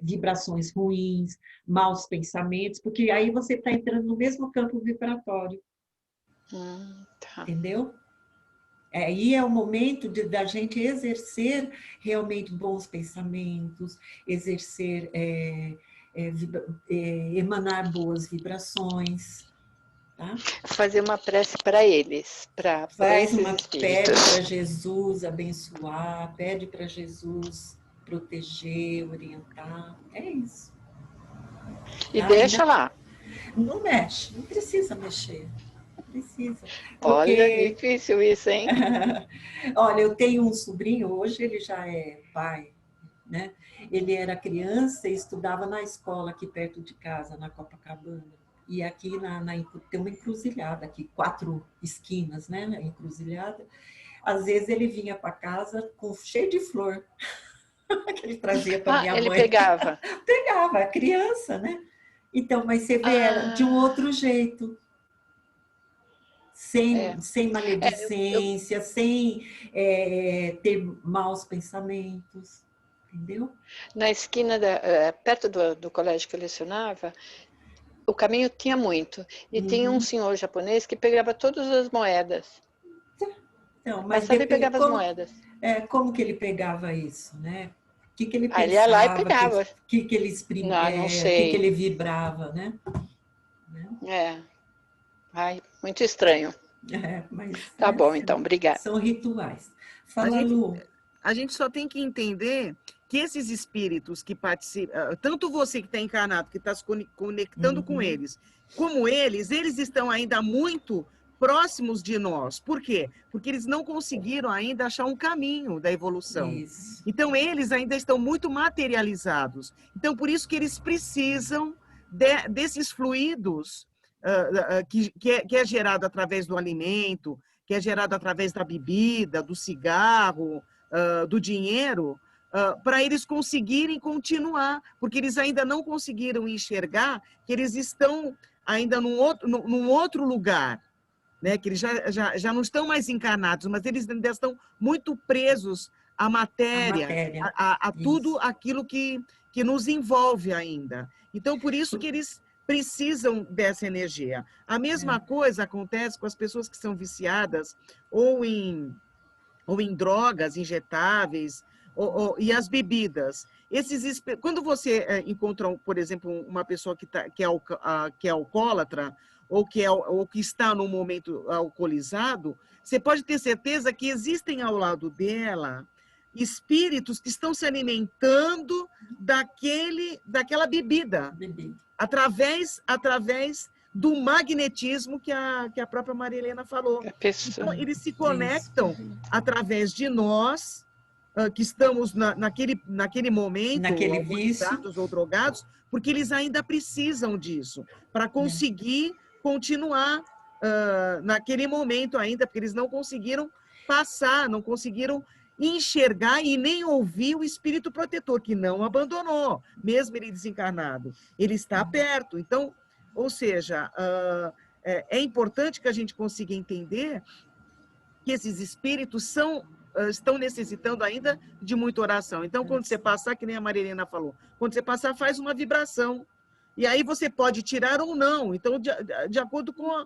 vibrações ruins, maus pensamentos, porque aí você está entrando no mesmo campo vibratório, Tá. entendeu? Aí é o momento da gente exercer realmente bons pensamentos, exercer, emanar boas vibrações, tá? Fazer uma prece para eles, para Faz esses uma, pede espíritos. para Jesus abençoar, pede para Jesus proteger, orientar, é isso. E Tá? deixa lá. Não mexe, não precisa mexer, não precisa. Olha, Porque, difícil isso, hein? olha, eu tenho um sobrinho, hoje ele já é pai, né? Ele era criança e estudava na escola aqui perto de casa, na Copacabana. E aqui tem uma encruzilhada aqui, 4 esquinas, né? A encruzilhada. Às vezes ele vinha para casa cheio de flor, que ele trazia para minha Ele mãe. pegava. Pegava, a criança, né? Então, mas você vê ela de um outro jeito, sem Eu, maledicência, sem ter maus pensamentos, entendeu? na esquina, perto do colégio que eu lecionava, o caminho tinha muito. E tinha um senhor japonês que pegava todas as moedas. Então, mas Passava e pegava as moedas. como que ele pegava isso, né? O que ele Aí ele ia lá e pensava, pegava. o que ele Não o que sei. ele vibrava, né? Ai, muito estranho. Mas Tá bom, assim, então, obrigada. são rituais. A Fala, gente, Lu. a gente só tem que entender que esses espíritos que participam, tanto você que está encarnado, que está se conectando com eles, como eles estão ainda muito próximos de nós. Por quê? Porque eles não conseguiram ainda achar um caminho da evolução. Isso. Então, eles ainda estão muito materializados. Então, por isso que eles precisam desses fluidos que é gerado através do alimento, que é gerado através da bebida, do cigarro, do dinheiro, para eles conseguirem continuar, porque eles ainda não conseguiram enxergar que eles estão ainda num outro lugar, né? Que eles já não estão mais encarnados, mas eles ainda estão muito presos à matéria, a tudo aquilo que nos envolve ainda. Então, por isso que eles precisam dessa energia. A mesma coisa acontece com as pessoas que são viciadas ou em drogas injetáveis, e as bebidas. Quando você encontra, por exemplo, uma pessoa que é alcoólatra, ou que está num momento alcoolizado, você pode ter certeza que existem ao lado dela espíritos que estão se alimentando daquela bebida, através do magnetismo que a própria Maria Helena falou. Então, eles se conectam através de nós, que estamos naquele momento, alcoolizados ou drogados, porque eles ainda precisam disso, para conseguir continuar naquele momento ainda, porque eles não conseguiram passar, não conseguiram enxergar e nem ouvir o espírito protetor, que não abandonou, mesmo ele desencarnado. Ele está perto. Então, ou seja, é importante que a gente consiga entender que esses espíritos estão necessitando ainda de muita oração. Então, quando você passar, que nem a Marilena falou, quando você passar, faz uma vibração. E aí você pode tirar ou não. Então, de acordo com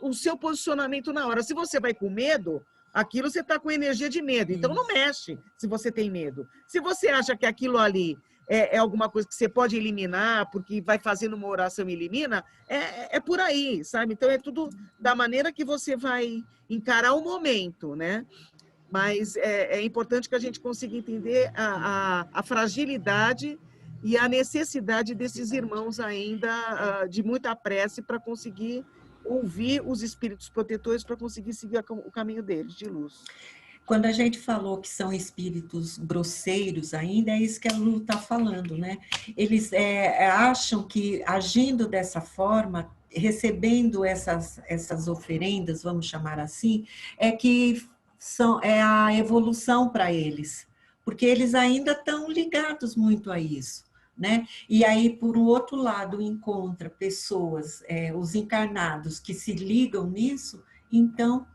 o seu posicionamento na hora. Se você vai com medo, aquilo você está com energia de medo. Então, não mexe se você tem medo. Se você acha que aquilo ali é alguma coisa que você pode eliminar, porque vai fazendo uma oração e elimina, é por aí, sabe? Então, é tudo da maneira que você vai encarar o momento, né? Mas é importante que a gente consiga entender a fragilidade e a necessidade desses irmãos ainda de muita prece para conseguir ouvir os espíritos protetores, para conseguir seguir o caminho deles, de luz. Quando a gente falou que são espíritos grosseiros ainda, é isso que a Lu está falando, né? Eles acham que agindo dessa forma, recebendo essas oferendas, vamos chamar assim, é a evolução para eles. porque eles ainda estão ligados muito a isso, né? E aí, por um outro lado, encontra pessoas, os encarnados, que se ligam nisso, então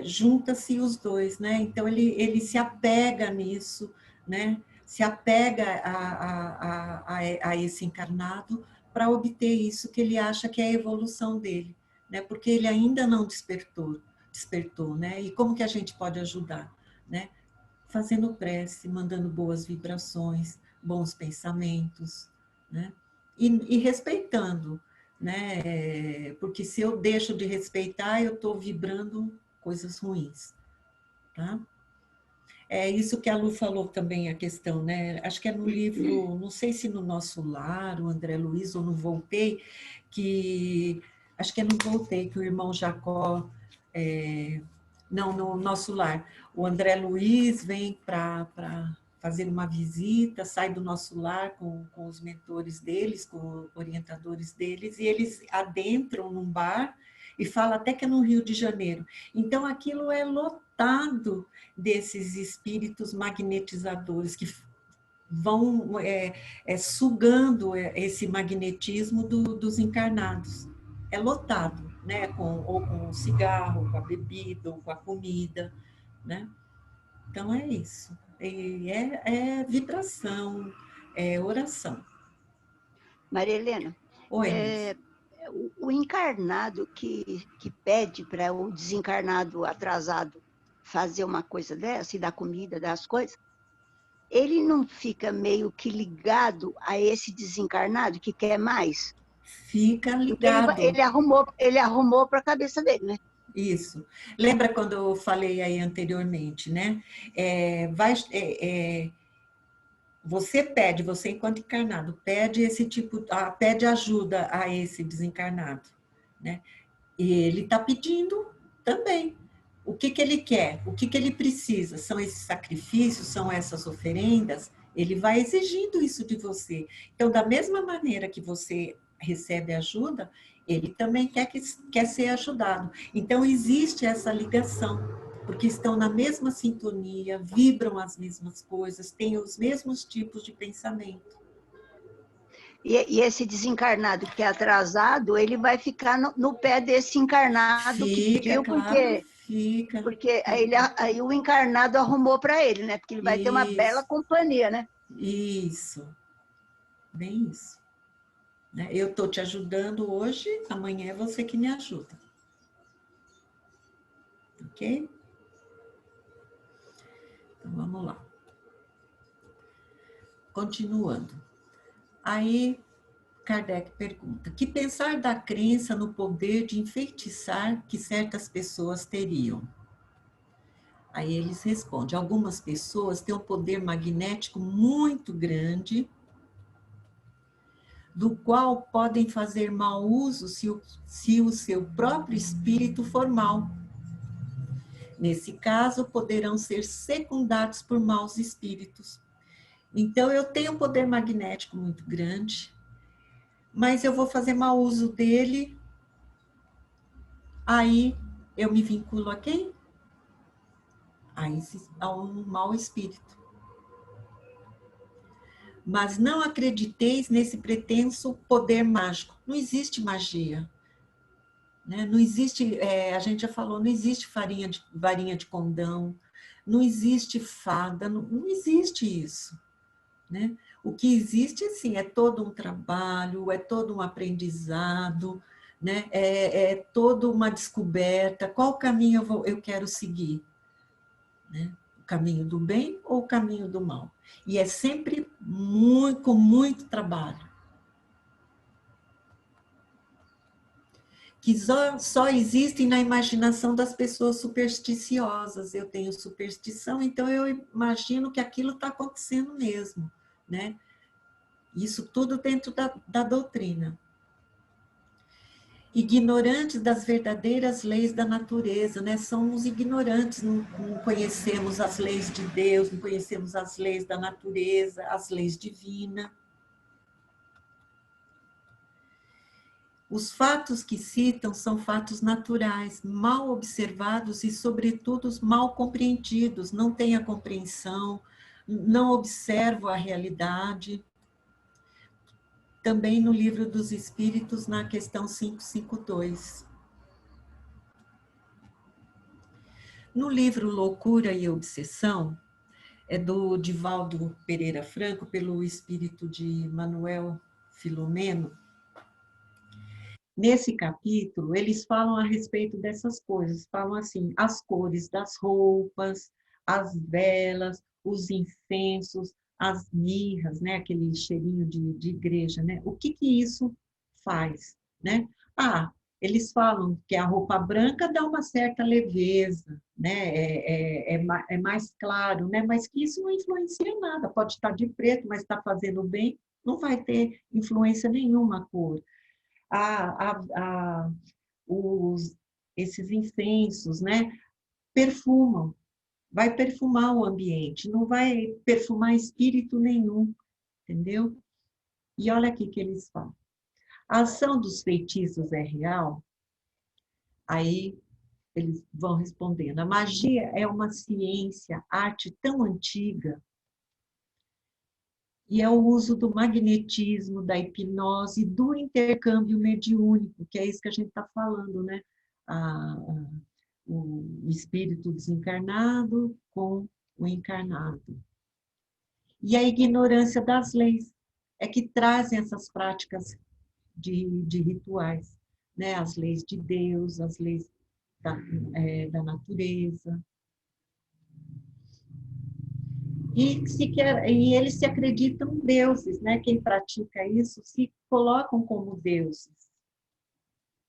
junta-se os dois, né? Então ele se apega nisso, né? Se apega a esse encarnado para obter isso que ele acha que é a evolução dele, né? Porque ele ainda não despertou, né? E como que a gente pode ajudar, né? Fazendo prece, mandando boas vibrações, bons pensamentos, né? E respeitando, né? Porque se eu deixo de respeitar, eu estou vibrando coisas ruins, tá? É isso que a Lu falou também, a questão, né? Acho que é no livro, não sei se no Nosso Lar, o André Luiz, ou no Voltei, acho que é no Voltei, que o irmão Jacó, não, no Nosso Lar, o André Luiz vem para fazer uma visita, sai do Nosso Lar com os mentores deles, com os orientadores deles, e eles adentram num bar, e fala até que é no Rio de Janeiro. Então, aquilo é lotado desses espíritos magnetizadores que vão sugando esse magnetismo dos encarnados. É lotado, né? Ou com o cigarro, com a bebida, ou com a comida, né? Então, é isso. E é vibração, é oração. Maria Helena, Oi, o encarnado que pede para o desencarnado atrasado fazer uma coisa dessa, e dar comida, dar as coisas, ele não fica meio que ligado a esse desencarnado que quer mais? Fica ligado. Porque ele arrumou para a cabeça dele, né? Isso. Lembra quando eu falei aí anteriormente, né? Você enquanto encarnado, pede ajuda a esse desencarnado, né? E ele está pedindo também. O que ele quer? O que ele precisa? São esses sacrifícios? São essas oferendas? Ele vai exigindo isso de você. Então, da mesma maneira que você recebe ajuda, ele também quer ser ajudado. Então, existe essa ligação, porque estão na mesma sintonia, vibram as mesmas coisas, têm os mesmos tipos de pensamento. E esse desencarnado que é atrasado, ele vai ficar no pé desse encarnado que pediu, claro, porque aí o encarnado arrumou para ele, né? Porque ele vai ter uma bela companhia, né? Isso, bem isso. Eu estou te ajudando hoje, amanhã é você que me ajuda. Ok? Então, vamos lá. Continuando. Aí, Kardec pergunta: que pensar da crença no poder de enfeitiçar que certas pessoas teriam? Aí eles respondem: algumas pessoas têm um poder magnético muito grande, do qual podem fazer mau uso se o seu próprio espírito for mau. Nesse caso, poderão ser secundados por maus espíritos. Então, eu tenho um poder magnético muito grande, mas eu vou fazer mau uso dele, aí eu me vinculo a quem? A um mau espírito. Mas não acrediteis nesse pretenso poder mágico. Não existe magia. Né? Não existe, a gente já falou, não existe varinha de condão, não existe fada, não existe isso. Né? O que existe, sim, é todo um trabalho, é todo um aprendizado, né? É toda uma descoberta. Qual caminho eu quero seguir? Né? O caminho do bem ou o caminho do mal? E é sempre com muito trabalho. Que só existem na imaginação das pessoas supersticiosas. Eu tenho superstição, então eu imagino que aquilo está acontecendo mesmo, né? Isso tudo dentro da doutrina. Ignorantes das verdadeiras leis da natureza, né? Somos ignorantes, não conhecemos as leis de Deus, não conhecemos as leis da natureza, as leis divinas. Os fatos que citam são fatos naturais, mal observados e, sobretudo, mal compreendidos. Não têm a compreensão, não observam a realidade. Também no Livro dos Espíritos, na questão 552. No livro Loucura e Obsessão, é do Divaldo Pereira Franco, pelo espírito de Manuel Filomeno. Nesse capítulo, eles falam a respeito dessas coisas, falam assim, as cores das roupas, as velas, os incensos, as mirras, né, aquele cheirinho de igreja, né? O que isso faz, né? Eles falam que a roupa branca dá uma certa leveza, né? É mais claro, né? Mas que isso não influencia nada. Pode estar de preto, mas está fazendo bem, não vai ter influência nenhuma a cor. Esses incensos, né? Perfumam, vai perfumar o ambiente, não vai perfumar espírito nenhum, entendeu? E olha aqui que eles falam. A ação dos feitiços é real? Aí eles vão respondendo. A magia é uma ciência, arte tão antiga, e é o uso do magnetismo, da hipnose, do intercâmbio mediúnico, que é isso que a gente está falando, né? O espírito desencarnado com o encarnado. E a ignorância das leis é que trazem essas práticas de rituais, né? As leis de Deus, as leis da natureza. E eles se acreditam deuses, né? Quem pratica isso se colocam como deuses,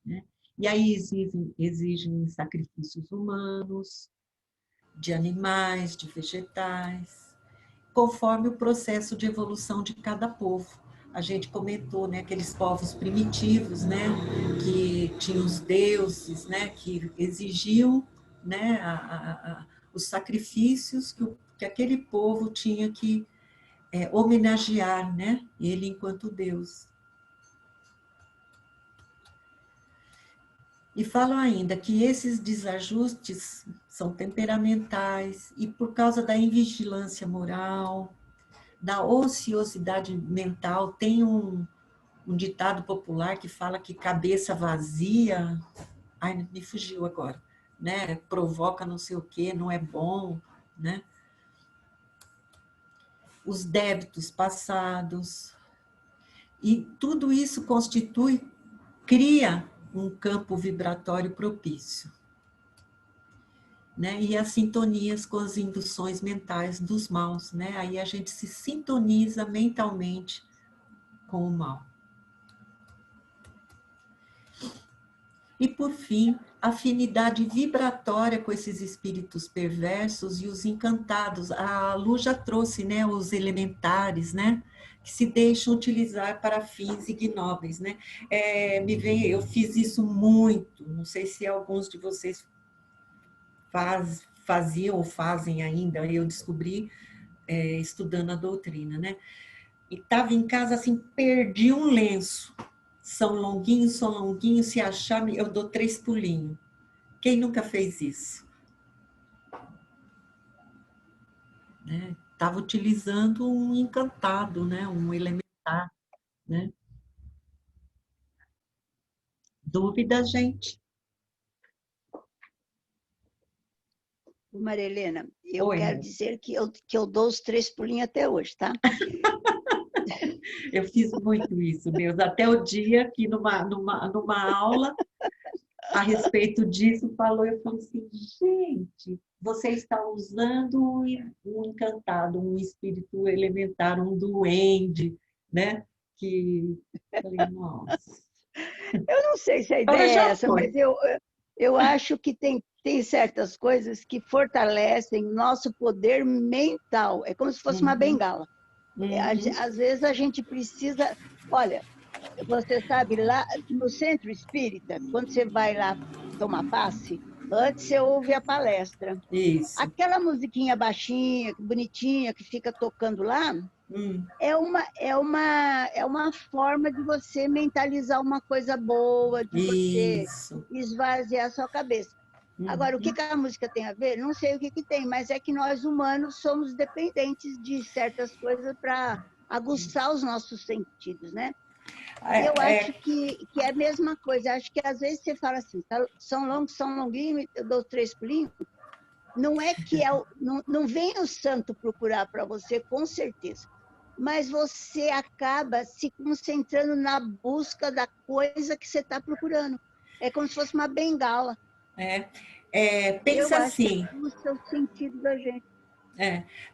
né? E aí exigem sacrifícios humanos, de animais, de vegetais, conforme o processo de evolução de cada povo. A gente comentou, né, aqueles povos primitivos, né, que tinham os deuses, né, que exigiam, né, os sacrifícios que aquele povo tinha que homenagear, né, ele enquanto Deus. E falam ainda que esses desajustes são temperamentais e por causa da invigilância moral, da ociosidade mental. Tem um ditado popular que fala que cabeça vazia, me fugiu agora, né? Provoca não sei o quê, não é bom, né? Os débitos passados. E tudo isso cria um campo vibratório propício, né? E as sintonias com as induções mentais dos maus, né? Aí a gente se sintoniza mentalmente com o mal. E, por fim, a afinidade vibratória com esses espíritos perversos e os encantados. A Lu já trouxe, né, os elementares, né, que se deixam utilizar para fins ignóbeis, né? Eu fiz isso muito, não sei se alguns de vocês faziam ou fazem ainda, eu descobri estudando a doutrina, né? E estava em casa, assim, perdi um lenço. São longuinhos, se achar, eu dou 3 pulinhos. Quem nunca fez isso? Né? Estava utilizando um encantado, né? Um elementar, né? Dúvida, gente? Maria Helena, eu Oi, quero dizer que eu dou os 3 pulinhos até hoje, tá? Eu fiz muito isso, Deus, até o dia que numa aula a respeito disso falou, eu falei assim, gente, você está usando um encantado, um espírito elementar, um duende, né? Que eu falei, nossa. Eu não sei se a ideia é essa, mas eu acho que tem certas coisas que fortalecem nosso poder mental. É como se fosse uma bengala. Às vezes a gente precisa... Olha, você sabe, lá no centro espírita, quando você vai lá tomar passe, Antes você ouve a palestra. Isso. Aquela musiquinha baixinha, bonitinha, que fica tocando lá, é uma forma de você mentalizar uma coisa boa, de você esvaziar a sua cabeça. Agora, o que a música tem a ver? Não sei o que tem, mas é que nós humanos somos dependentes de certas coisas para aguçar os nossos sentidos, né? Eu acho que é a mesma coisa. Acho que às vezes você fala assim, são longuinhos, eu dou 3 pulinhos. Não é que não vem o santo procurar para você, com certeza. Mas você acaba se concentrando na busca da coisa que você está procurando. É como se fosse uma bengala. Pensa eu assim. acho que é o seu sentido da gente.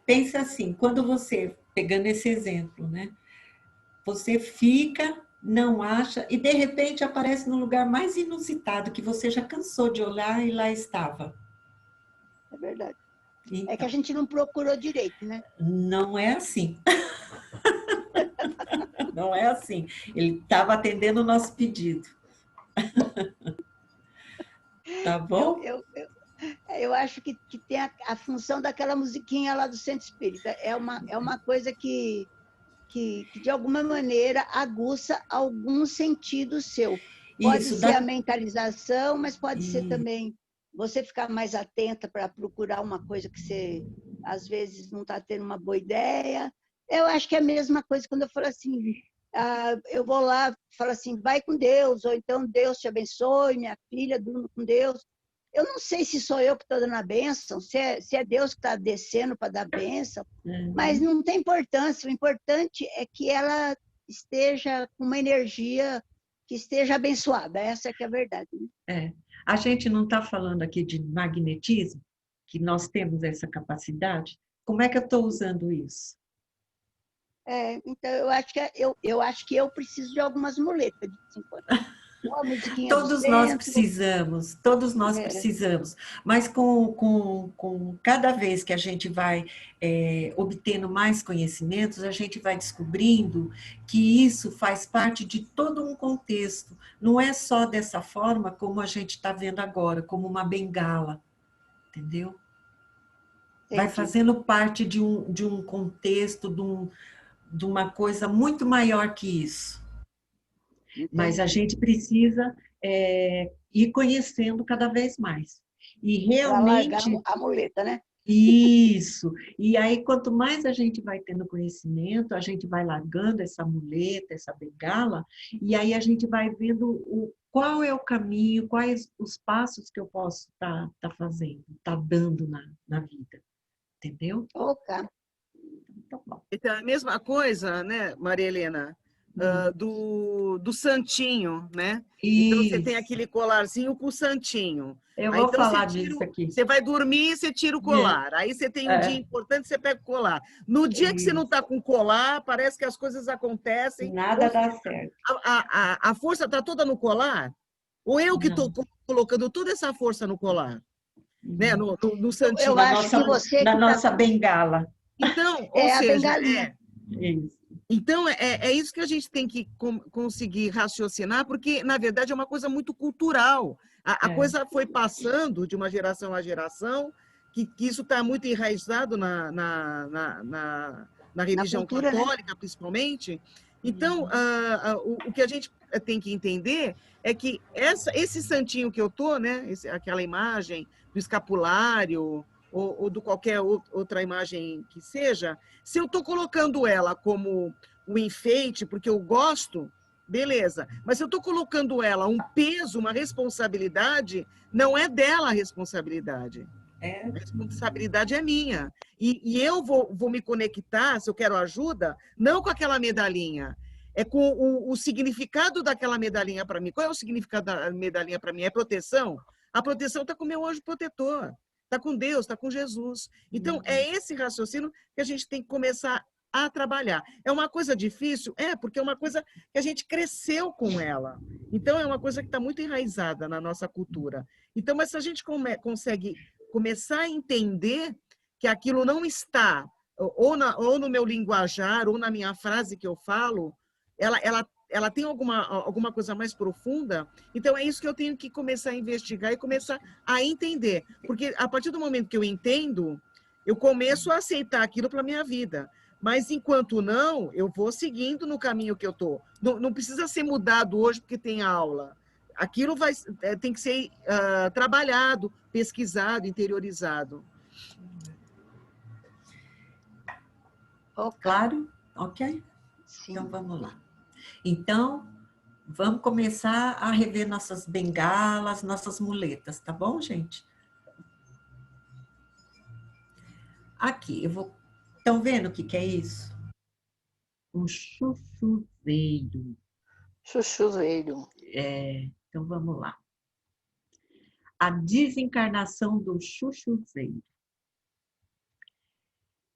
Pensa assim, quando você, pegando esse exemplo, né? Você fica, não acha, e de repente aparece no lugar mais inusitado, que você já cansou de olhar e lá estava. É verdade. Então, é que a gente não procurou direito, né? Não é assim. Não é assim. Ele estava atendendo o nosso pedido. Tá bom? Eu acho que tem a função daquela musiquinha lá do Centro Espírita. É uma coisa que de alguma maneira aguça algum sentido seu. Pode ser a mentalização, mas pode ser também você ficar mais atenta para procurar uma coisa que você, às vezes, não está tendo uma boa ideia. Eu acho que é a mesma coisa quando eu falo assim, eu vou lá e falo assim, vai com Deus, ou então Deus te abençoe, minha filha, durma com Deus. Eu não sei se sou eu que estou dando a bênção, se é Deus que está descendo para dar a bênção, mas não tem importância. O importante é que ela esteja com uma energia que esteja abençoada. Essa é que é a verdade. A gente não está falando aqui de magnetismo, que nós temos essa capacidade. Como é que eu estou usando isso? Então, eu acho que eu preciso de algumas muletas de 50. Todos nós precisamos, todos nós precisamos, mas com cada vez que a gente vai obtendo mais conhecimentos, a gente vai descobrindo que isso faz parte de todo um contexto, não é só dessa forma como a gente está vendo agora, como uma bengala, entendeu? Entendi. Vai fazendo parte de um contexto, de uma coisa muito maior que isso. Entendi. Mas a gente precisa ir conhecendo cada vez mais. E realmente... Pra largar a muleta, né? Isso. E aí, quanto mais a gente vai tendo conhecimento, a gente vai largando essa muleta, essa bengala, e aí a gente vai vendo qual é o caminho, quais os passos que eu posso estar fazendo, estar dando na vida. Entendeu? Ok. Então, a mesma coisa, né, Maria Helena? Do santinho, né? Isso. Então, você tem aquele colarzinho com o santinho. Eu vou falar disso aqui. Você vai dormir, você tira o colar. Aí você tem um dia importante, você pega o colar. No dia que você não está com colar, parece que as coisas acontecem. Nada dá certo. A força está toda no colar? Ou eu que estou colocando toda essa força no colar? Né? No santinho. Eu acho que você... Na nossa bengala. Então, ou seja... a bengalinha. Isso. Então, é isso que a gente tem que conseguir raciocinar, porque, na verdade, é uma coisa muito cultural. A coisa foi passando de uma geração a geração, que isso está muito enraizado na religião católica, né? Principalmente. Então, o que a gente tem que entender é que esse santinho que eu estou, né, aquela imagem do escapulário, ou de qualquer outra imagem que seja, se eu estou colocando ela como um enfeite, porque eu gosto, beleza. Mas se eu estou colocando ela um peso, uma responsabilidade, não é dela a responsabilidade. A responsabilidade é minha. E eu vou me conectar, se eu quero ajuda, não com aquela medalhinha, é com o significado daquela medalhinha para mim. Qual é o significado da medalhinha para mim? É proteção? A proteção está com o meu anjo protetor. Está com Deus, está com Jesus. Então, é esse raciocínio que a gente tem que começar a trabalhar. É uma coisa difícil? Porque é uma coisa que a gente cresceu com ela. Então, é uma coisa que está muito enraizada na nossa cultura. Então, mas se a gente consegue começar a entender que aquilo não está ou no meu linguajar, ou na minha frase que eu falo, ela ela tem alguma coisa mais profunda, então é isso que eu tenho que começar a investigar e começar a entender. Porque a partir do momento que eu entendo, eu começo a aceitar aquilo para a minha vida. Mas enquanto não, eu vou seguindo no caminho que eu estou. Não precisa ser mudado hoje porque tem aula. Aquilo tem que ser trabalhado, pesquisado, interiorizado. Claro? Ok? Sim. Então, vamos lá. Então, vamos começar a rever nossas bengalas, nossas muletas, tá bom, gente? Aqui, eu vou... Estão vendo o que é isso? Um chuchuzeiro. Chuchuzeiro. Então, vamos lá. A desencarnação do chuchuzeiro.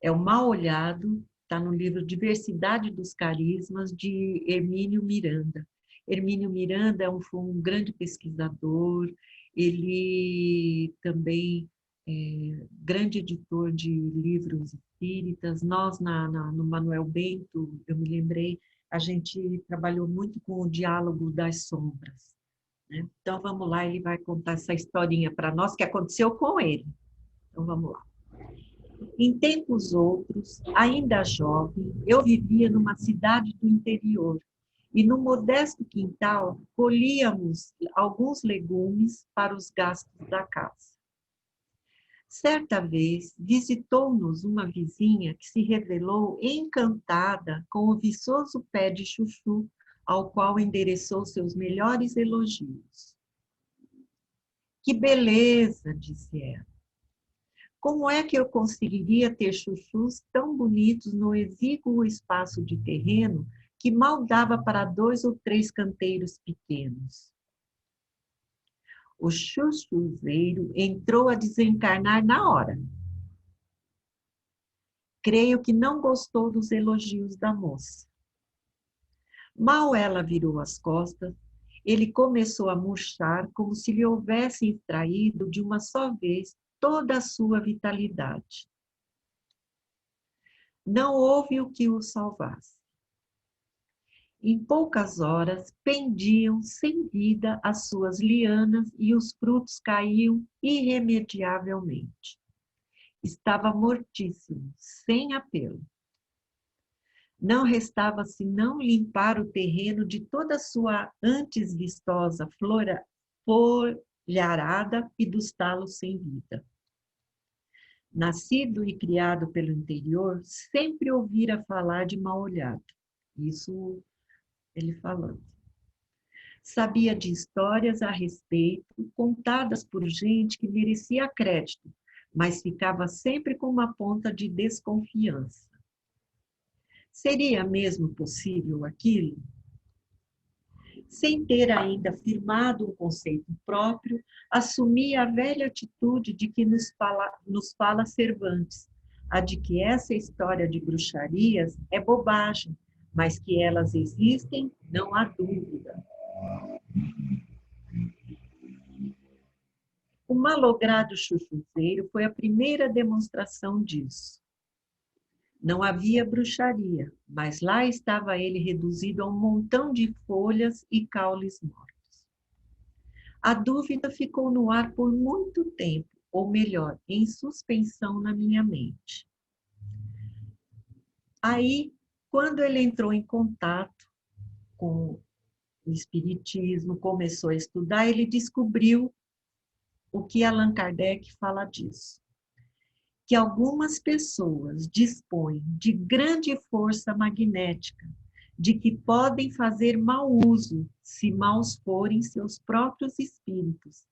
É o mal olhado, está no livro Diversidade dos Carismas, de Hermínio Miranda. Hermínio Miranda foi um grande pesquisador, ele também é grande editor de livros espíritas. Nós, no Manuel Bento, eu me lembrei, a gente trabalhou muito com o diálogo das sombras, né? Então, vamos lá, ele vai contar essa historinha para nós, que aconteceu com ele. Então, vamos lá. Em tempos outros, ainda jovem, eu vivia numa cidade do interior e no modesto quintal colhíamos alguns legumes para os gastos da casa. Certa vez, visitou-nos uma vizinha que se revelou encantada com o viçoso pé de chuchu, ao qual endereçou seus melhores elogios. Que beleza, disse ela. Como é que eu conseguiria ter chuchus tão bonitos no exíguo espaço de terreno que mal dava para 2 ou 3 canteiros pequenos? O chuchuzeiro entrou a desencarnar na hora. Creio que não gostou dos elogios da moça. Mal ela virou as costas, ele começou a murchar como se lhe houvesse extraído de uma só vez toda a sua vitalidade. Não houve o que o salvasse. Em poucas horas, pendiam sem vida as suas lianas e os frutos caíam irremediavelmente. Estava mortíssimo, sem apelo. Não restava senão limpar o terreno de toda a sua antes vistosa folharada e dos talos sem vida. Nascido e criado pelo interior, sempre ouvira falar de mal-olhado. Isso ele falando. Sabia de histórias a respeito, contadas por gente que merecia crédito, mas ficava sempre com uma ponta de desconfiança. Seria mesmo possível aquilo? Sem ter ainda firmado um conceito próprio, assumia a velha atitude de que nos fala Cervantes, a de que essa história de bruxarias é bobagem, mas que elas existem, não há dúvida. O malogrado chuchuzeiro foi a primeira demonstração disso. Não havia bruxaria, mas lá estava ele reduzido a um montão de folhas e caules mortos. A dúvida ficou no ar por muito tempo, ou melhor, em suspensão na minha mente. Aí, quando ele entrou em contato com o espiritismo, começou a estudar, ele descobriu o que Allan Kardec fala disso. Que algumas pessoas dispõem de grande força magnética, de que podem fazer mau uso, se maus forem seus próprios espíritos,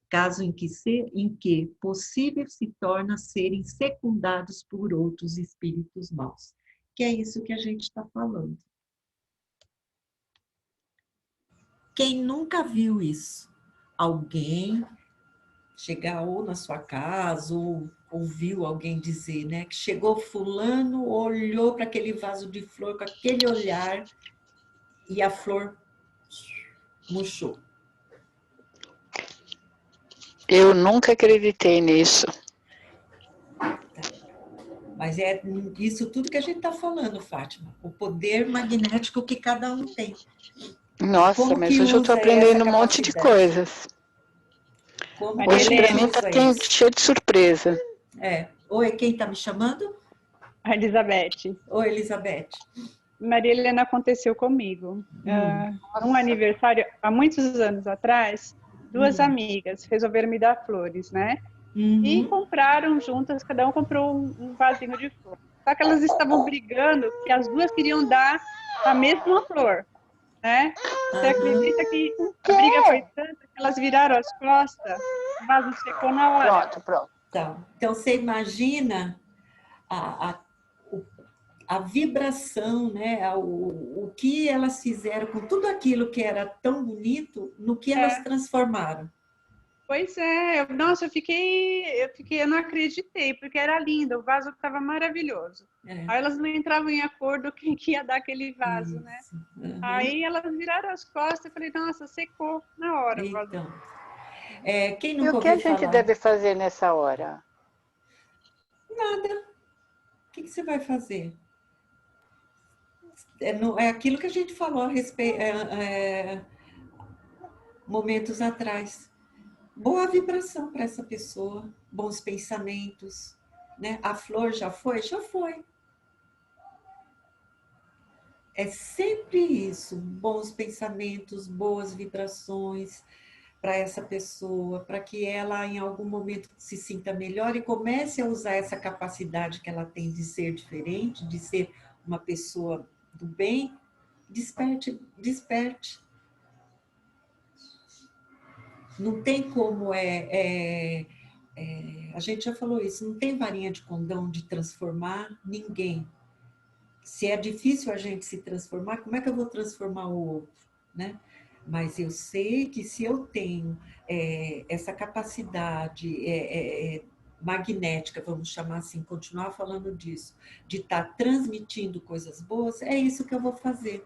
caso em que possível se torna serem secundados por outros espíritos maus. Que é isso que a gente está falando. Quem nunca viu isso? Alguém chegar ou na sua casa, ou ouviu alguém dizer, né, que chegou fulano, olhou para aquele vaso de flor com aquele olhar e a flor murchou. Eu nunca acreditei nisso. Mas é isso tudo que a gente está falando, Fátima. O poder magnético que cada um tem. Nossa, Como mas que hoje eu estou usa aprendendo essa um monte de capacidade? coisas. Como Hoje que para mim usa está isso? cheio de surpresa. Oi, quem está me chamando? A Elizabeth. Oi, Elizabeth. Maria Helena, aconteceu comigo. Num aniversário, há muitos anos atrás, duas amigas resolveram me dar flores, né? E compraram juntas, cada um comprou um vasinho de flor. Só que elas estavam brigando que as duas queriam dar a mesma flor, né? Você acredita que a briga foi tanta que elas viraram as costas, o vaso secou na hora. Pronto. Então você imagina a vibração, né? O que elas fizeram com tudo aquilo que era tão bonito, no que elas transformaram. Pois é, nossa, eu não acreditei, porque era lindo, o vaso estava maravilhoso. Aí elas não entravam em acordo quem que ia dar aquele vaso, né? Aí elas viraram as costas e falei, nossa, secou na hora o vaso. Então, quem nunca E o que a gente deve fazer nessa hora? Nada. O que você vai fazer? É aquilo que a gente falou a respeito, momentos atrás. Boa vibração para essa pessoa, bons pensamentos, né? A flor já foi? Já foi. É sempre isso, bons pensamentos, boas vibrações para essa pessoa, para que ela em algum momento se sinta melhor e comece a usar essa capacidade que ela tem de ser diferente, de ser uma pessoa do bem. Desperte. Não tem como a gente já falou isso, não tem varinha de condão de transformar ninguém. Se é difícil a gente se transformar, como é que eu vou transformar o outro, né? Mas eu sei que se eu tenho essa capacidade magnética, vamos chamar assim, continuar falando disso, de estar transmitindo coisas boas, é isso que eu vou fazer.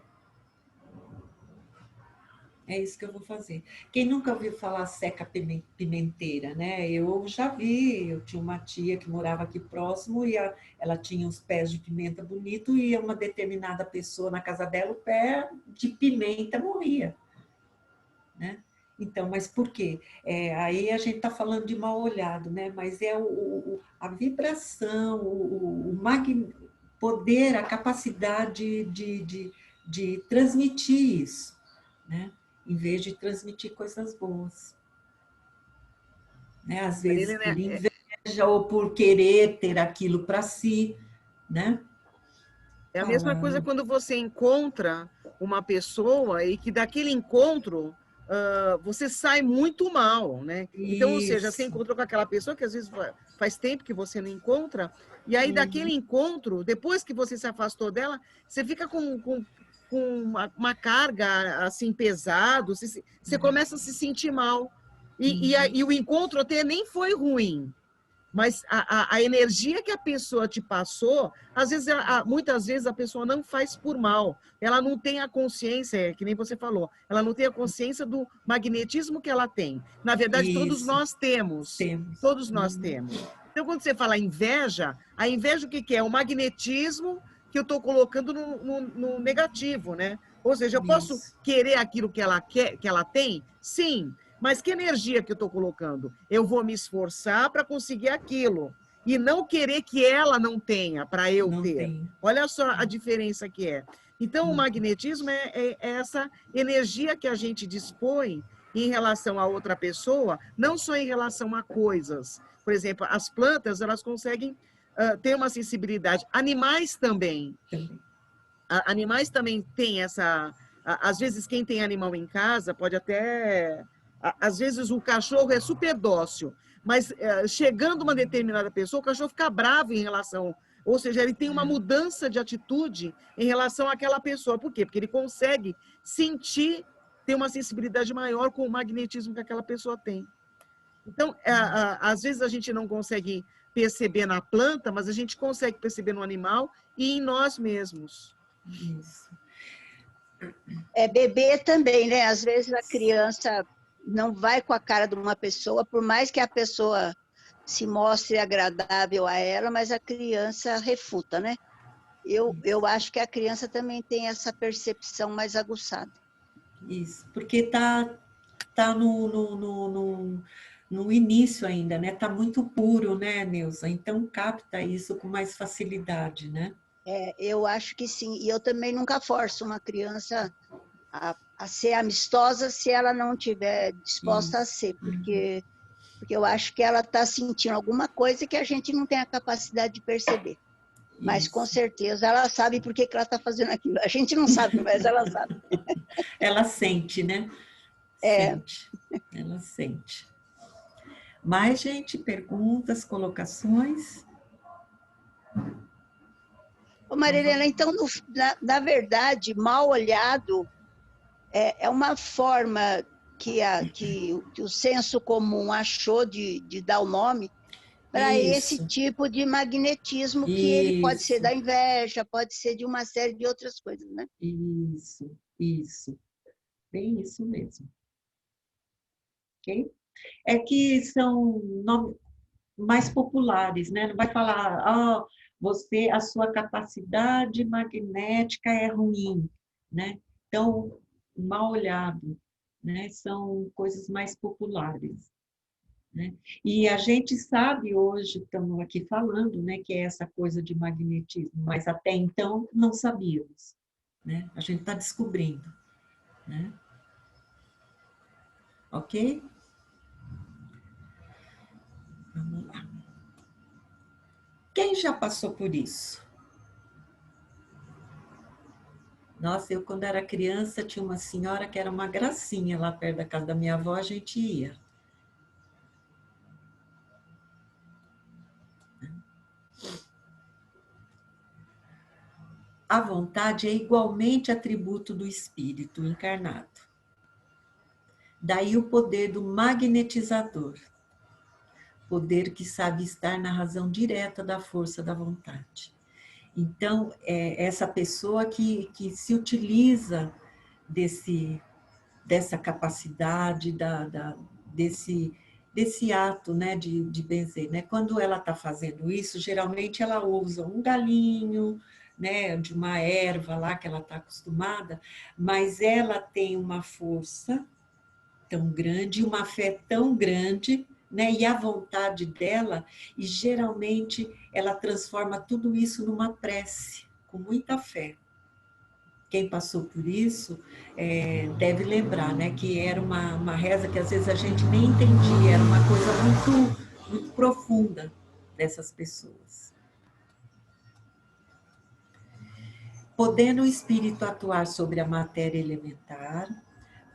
É isso que eu vou fazer. Quem nunca ouviu falar seca pimenteira, né? Eu já vi, eu tinha uma tia que morava aqui próximo e ela tinha uns pés de pimenta bonito e uma determinada pessoa na casa dela, o pé de pimenta morria, né? Então, mas por quê? Aí a gente está falando de mal olhado, né? Mas é a vibração, o poder, a capacidade de transmitir isso, né? Em vez de transmitir coisas boas. Né? Às vezes por inveja ou por querer ter aquilo para si, né? É a mesma coisa quando você encontra uma pessoa e que daquele encontro você sai muito mal, né? Então, ou seja, você encontrou com aquela pessoa que às vezes faz tempo que você não encontra, e aí daquele encontro, depois que você se afastou dela, você fica com uma carga assim pesado, você começa a se sentir mal. E o encontro até nem foi ruim, mas a energia que a pessoa te passou, às vezes, muitas vezes a pessoa não faz por mal, ela não tem a consciência, que nem você falou, ela não tem a consciência do magnetismo que ela tem. Na verdade, todos nós temos. Todos nós temos. Então, quando você fala inveja, a inveja o que é? O magnetismo que eu estou colocando no negativo, né? Ou seja, eu posso querer aquilo que ela quer, que ela tem? Sim. Mas que energia que eu estou colocando? Eu vou me esforçar para conseguir aquilo. E não querer que ela não tenha, para eu ter. Olha só a diferença que é. Então, o magnetismo é essa energia que a gente dispõe em relação a outra pessoa, não só em relação a coisas. Por exemplo, as plantas, elas conseguem ter uma sensibilidade. Animais também. Animais também têm essa... Às vezes, quem tem animal em casa pode até... Às vezes o cachorro é super dócil, mas chegando uma determinada pessoa, o cachorro fica bravo em relação... Ou seja, ele tem uma mudança de atitude em relação àquela pessoa. Por quê? Porque ele consegue sentir, ter uma sensibilidade maior com o magnetismo que aquela pessoa tem. Então, às vezes a gente não consegue perceber na planta, mas a gente consegue perceber no animal e em nós mesmos. Isso. Bebê também, né? Às vezes a criança não vai com a cara de uma pessoa, por mais que a pessoa se mostre agradável a ela, mas a criança refuta, né? Eu acho que a criança também tem essa percepção mais aguçada. Isso, porque tá no início ainda, né? Tá muito puro, né, Neuza? Então capta isso com mais facilidade, né? Eu acho que sim. E eu também nunca forço uma criança a ser amistosa se ela não estiver disposta a ser, porque eu acho que ela está sentindo alguma coisa que a gente não tem a capacidade de perceber. Mas, com certeza, ela sabe por que ela está fazendo aquilo. A gente não sabe, mas ela sabe. Ela sente, né? Sente. Ela sente. Mais, gente, perguntas, colocações? Ô, Marilena, então, na verdade, mal olhado é uma forma que o senso comum achou de dar o nome para esse tipo de magnetismo que ele pode ser da inveja, pode ser de uma série de outras coisas, né? Isso. Bem isso mesmo. Ok? É que são nomes mais populares, né? Não vai falar, a sua capacidade magnética é ruim, né? Então, mal olhado, né? São coisas mais populares. Né? E a gente sabe hoje, estamos aqui falando, né, que é essa coisa de magnetismo, mas até então não sabíamos. Né? A gente está descobrindo. Né? Ok? Vamos lá. Quem já passou por isso? Nossa, eu quando era criança tinha uma senhora que era uma gracinha lá perto da casa da minha avó, a gente ia. A vontade é igualmente atributo do espírito encarnado. Daí o poder do magnetizador, poder que sabe estar na razão direta da força da vontade. Então, é essa pessoa que se utiliza dessa capacidade, desse ato, né, de benzer. Né? Quando ela está fazendo isso, geralmente ela usa um galinho, né, de uma erva lá que ela está acostumada, mas ela tem uma força tão grande, uma fé tão grande, né, e a vontade dela, e geralmente ela transforma tudo isso numa prece, com muita fé. Quem passou por isso deve lembrar, né, que era uma reza que às vezes a gente nem entendia, era uma coisa muito, muito profunda dessas pessoas. Podendo o espírito atuar sobre a matéria elementar,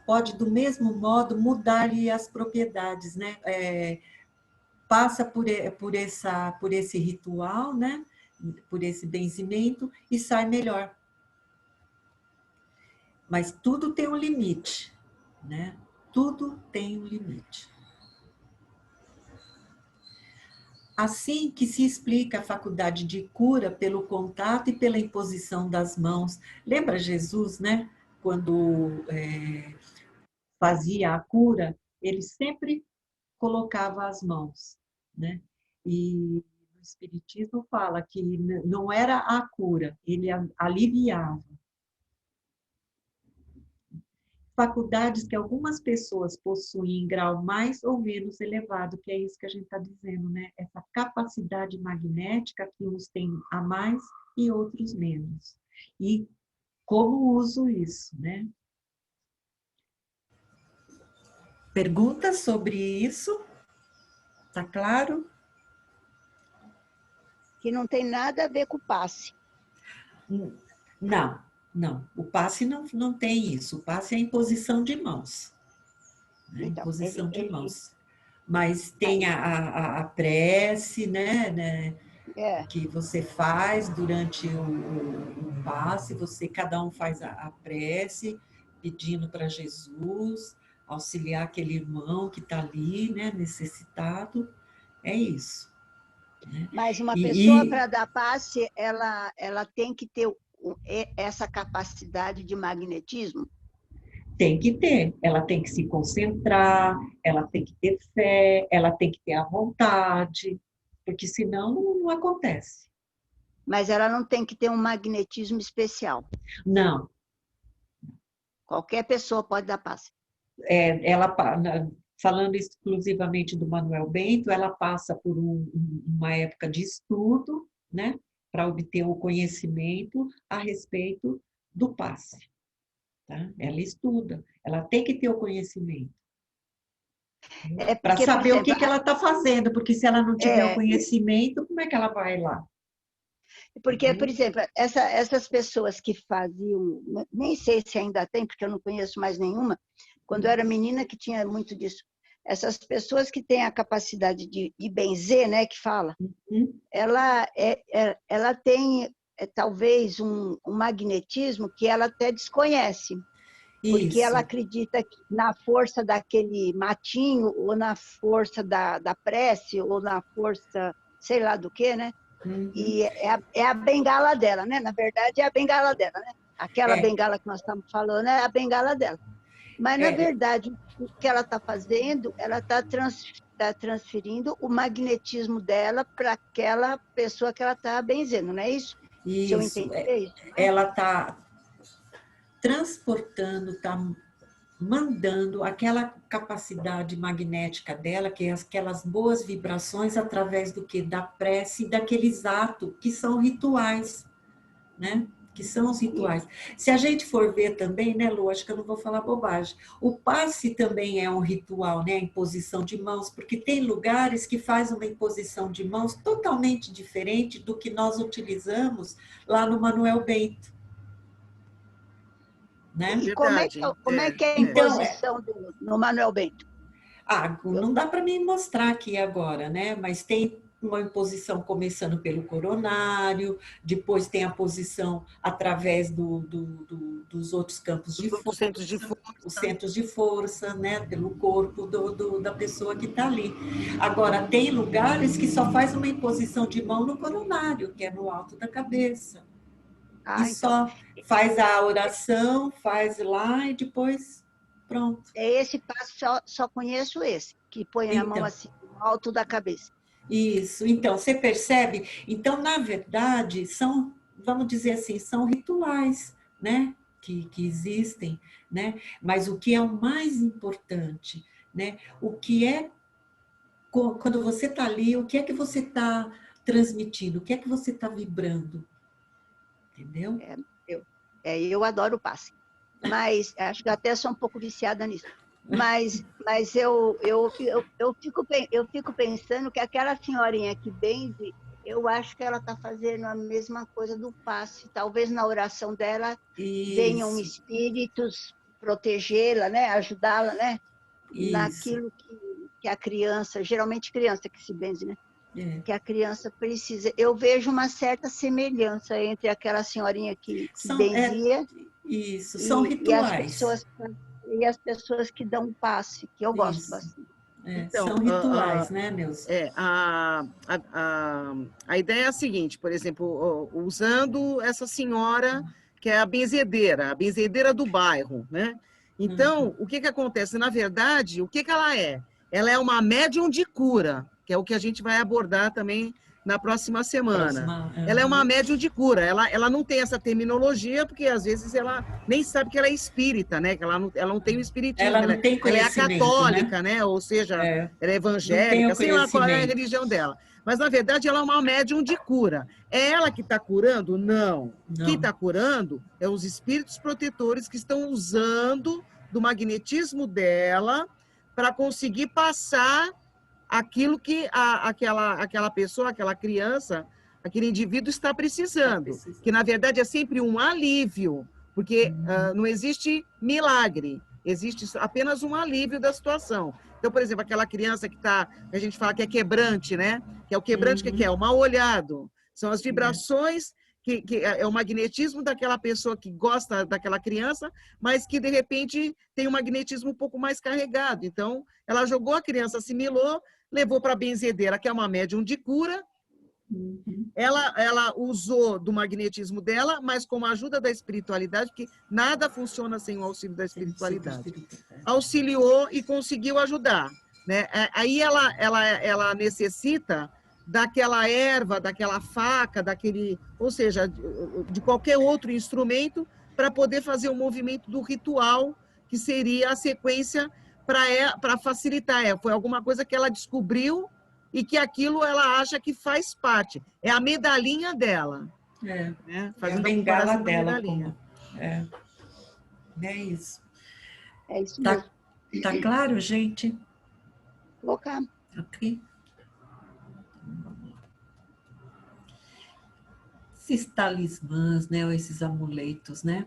pode do mesmo modo mudar-lhe as propriedades, né? Passa por esse ritual, né? Por esse benzimento e sai melhor. Mas tudo tem um limite, né? Tudo tem um limite. Assim que se explica a faculdade de cura pelo contato e pela imposição das mãos. Lembra Jesus, né? Quando fazia a cura, ele sempre colocava as mãos, né? E o Espiritismo fala que não era a cura, ele aliviava. Faculdades que algumas pessoas possuem em grau mais ou menos elevado, que é isso que a gente está dizendo, né? Essa capacidade magnética que uns têm a mais e outros menos. E como uso isso, né? Perguntas sobre isso? Tá claro? Que não tem nada a ver com o passe. Não. O passe não tem isso. O passe é a imposição de mãos. Né? Então, imposição de mãos. Mas tem a prece, né? Que você faz durante o passe, cada um faz a prece, pedindo para Jesus auxiliar aquele irmão que está ali, né, necessitado. É isso. Né? Mas uma pessoa, para dar passe, ela tem que ter essa capacidade de magnetismo? Tem que ter, ela tem que se concentrar, ela tem que ter fé, ela tem que ter a vontade, porque senão não acontece. Mas ela não tem que ter um magnetismo especial. Não. Qualquer pessoa pode dar passe. Ela, falando exclusivamente do Manuel Bento, ela passa por uma época de estudo, né, para obter o conhecimento a respeito do passe. Tá? Ela estuda, ela tem que ter o conhecimento. Para saber exemplo, o que ela está fazendo, porque se ela não tiver o conhecimento, como é que ela vai lá? Porque, por exemplo, essas pessoas que faziam, nem sei se ainda tem, porque eu não conheço mais nenhuma, quando eu era menina que tinha muito disso, essas pessoas que têm a capacidade de benzer, né, que fala, ela tem talvez um magnetismo que ela até desconhece, porque ela acredita na força daquele matinho, ou na força da prece, ou na força, sei lá do que, né? E é a bengala dela, né? Na verdade, é a bengala dela, né? Aquela bengala que nós estamos falando é a bengala dela. Mas, na verdade, o que ela está fazendo, ela está transferindo o magnetismo dela para aquela pessoa que ela está benzendo, não é isso? Isso. Se eu entendi, é isso. Né? Ela está transportando, está mandando aquela capacidade magnética dela, que é aquelas boas vibrações através do que? Da prece e daqueles atos que são rituais, né? Que são os rituais. Se a gente for ver também, né, Lu, acho que eu não vou falar bobagem, o passe também é um ritual, né, a imposição de mãos, porque tem lugares que faz uma imposição de mãos totalmente diferente do que nós utilizamos lá no Manuel Bento. Né? E como é que é a imposição no Manuel Bento? Não dá para mim mostrar aqui agora, né? Mas tem uma imposição começando pelo coronário, depois tem a posição através dos outros campos de força, os centros de força, né? Pelo corpo da pessoa que está ali. Agora, tem lugares que só faz uma imposição de mão no coronário, que é no alto da cabeça. E só faz a oração, faz lá e depois pronto. É esse passo, só conheço esse, que põe a mão assim, no alto da cabeça. Isso, então, você percebe? Então, na verdade, são, vamos dizer assim, são rituais, né? Que existem, né? Mas o que é o mais importante, né? O que é, quando você está ali, o que é que você está transmitindo? O que é que você está vibrando? Entendeu? Eu adoro o passe, mas acho que até sou um pouco viciada nisso. Mas eu fico pensando que aquela senhorinha que benze, eu acho que ela está fazendo a mesma coisa do passe. Talvez na oração dela venham espíritos protegê-la, né? Ajudá-la, né? Naquilo que a criança, geralmente criança que se benze, né? Que a criança precisa. Eu vejo uma certa semelhança entre aquela senhorinha que benzia são rituais. E as pessoas que dão passe, que eu gosto bastante. Então, são rituais, né, Neuza? A ideia é a seguinte, por exemplo, usando essa senhora que é a benzedeira do bairro, né? Então, o que acontece? Na verdade, o que ela é? Ela é uma médium de cura, que é o que a gente vai abordar também na próxima semana. Ela é uma médium de cura, ela não tem essa terminologia, porque às vezes ela nem sabe que ela é espírita, né? Que ela não tem o espiritismo, ela não tem conhecimento, ela é católica, né? Ou seja, ela é evangélica, sei lá qual é a religião dela. Mas, na verdade, ela é uma médium de cura. É ela que está curando? Não. Quem está curando é os espíritos protetores que estão usando do magnetismo dela para conseguir passar aquilo que aquela pessoa, aquela criança, aquele indivíduo está precisando. Que, na verdade, é sempre um alívio, porque não existe milagre, existe apenas um alívio da situação. Então, por exemplo, aquela criança que a gente fala que é quebrante, né? Que é o quebrante que é o mal olhado. São as vibrações que é o magnetismo daquela pessoa que gosta daquela criança, mas que, de repente, tem um magnetismo um pouco mais carregado. Então, ela jogou a criança, assimilou, levou para a benzedeira, que é uma médium de cura, Ela usou do magnetismo dela, mas com a ajuda da espiritualidade, porque nada funciona sem o auxílio da espiritualidade. Auxiliou e conseguiu ajudar, né? Aí ela necessita daquela erva, daquela faca, ou seja, de qualquer outro instrumento para poder fazer o movimento do ritual, que seria a sequência para facilitar. Foi alguma coisa que ela descobriu e que aquilo ela acha que faz parte. É a medalhinha dela. Né? Fazendo a bengala dela. É isso mesmo. Tá claro, gente? Ok. Esses talismãs, né, ou esses amuletos, né?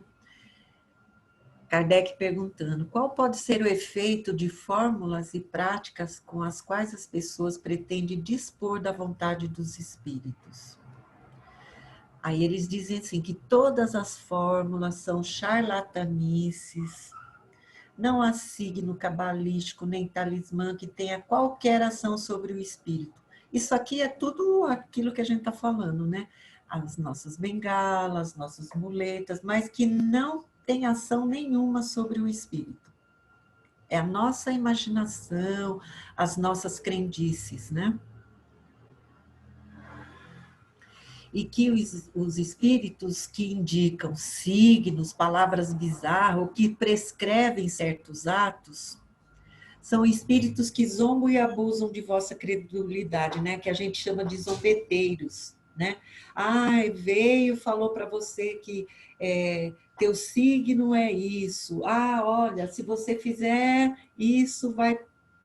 Kardec perguntando, qual pode ser o efeito de fórmulas e práticas com as quais as pessoas pretendem dispor da vontade dos espíritos? Aí eles dizem assim, que todas as fórmulas são charlatanices, não há signo cabalístico nem talismã que tenha qualquer ação sobre o espírito. Isso aqui é tudo aquilo que a gente está falando, né? As nossas bengalas, nossas muletas, mas que não tem ação nenhuma sobre o espírito. É a nossa imaginação, as nossas crendices, né? E que os espíritos que indicam signos, palavras bizarras, ou que prescrevem certos atos, são espíritos que zombam e abusam de vossa credulidade, né? Que a gente chama de zombeteiros, né? Ai, veio, falou para você que teu signo é isso. Ah, olha, se você fizer isso, vai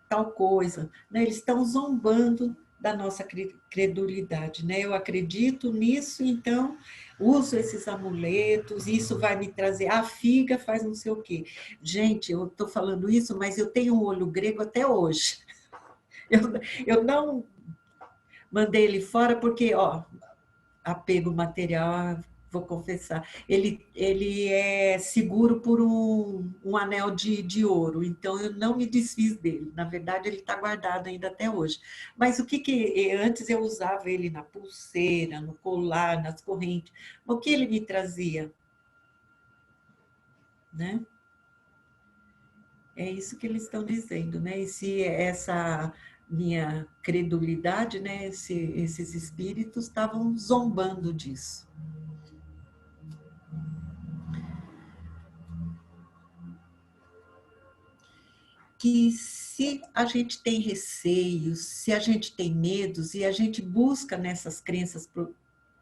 tal coisa. Né? Eles estão zombando da nossa credulidade, né? Eu acredito nisso, então uso esses amuletos, isso vai me trazer, a figa faz não sei o quê. Gente, eu estou falando isso, mas eu tenho um olho grego até hoje. Eu não mandei ele fora porque, apego material, vou confessar, ele é seguro por um anel de ouro, então eu não me desfiz dele. Na verdade, ele está guardado ainda até hoje. Mas antes eu usava ele na pulseira, no colar, nas correntes. O que ele me trazia? Né? É isso que eles estão dizendo, né? E se essa minha credulidade, né? Esses espíritos estavam zombando disso. Que se a gente tem receios, se a gente tem medos e a gente busca nessas crenças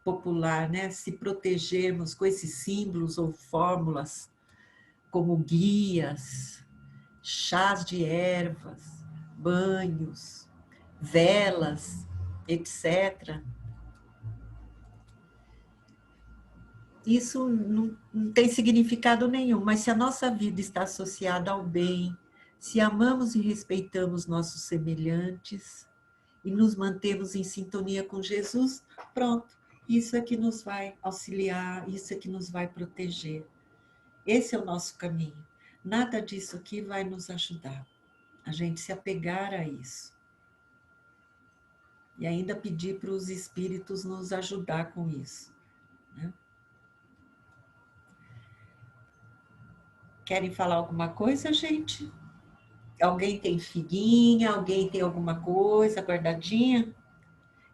populares, né, se protegermos com esses símbolos ou fórmulas, como guias, chás de ervas, banhos, velas, etc. Isso não tem significado nenhum, mas se a nossa vida está associada ao bem, se amamos e respeitamos nossos semelhantes e nos mantemos em sintonia com Jesus, pronto, isso é que nos vai auxiliar, isso é que nos vai proteger. Esse é o nosso caminho. Nada disso aqui vai nos ajudar. A gente se apegar a isso. E ainda pedir para os espíritos nos ajudar com isso. Né? Querem falar alguma coisa, gente? Alguém tem figuinha? Alguém tem alguma coisa guardadinha?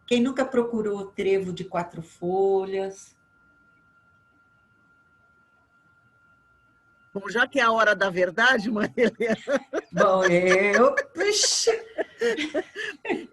Quem nunca procurou trevo de 4 folhas? Bom, já que é a hora da verdade, Maria Helena... Bom,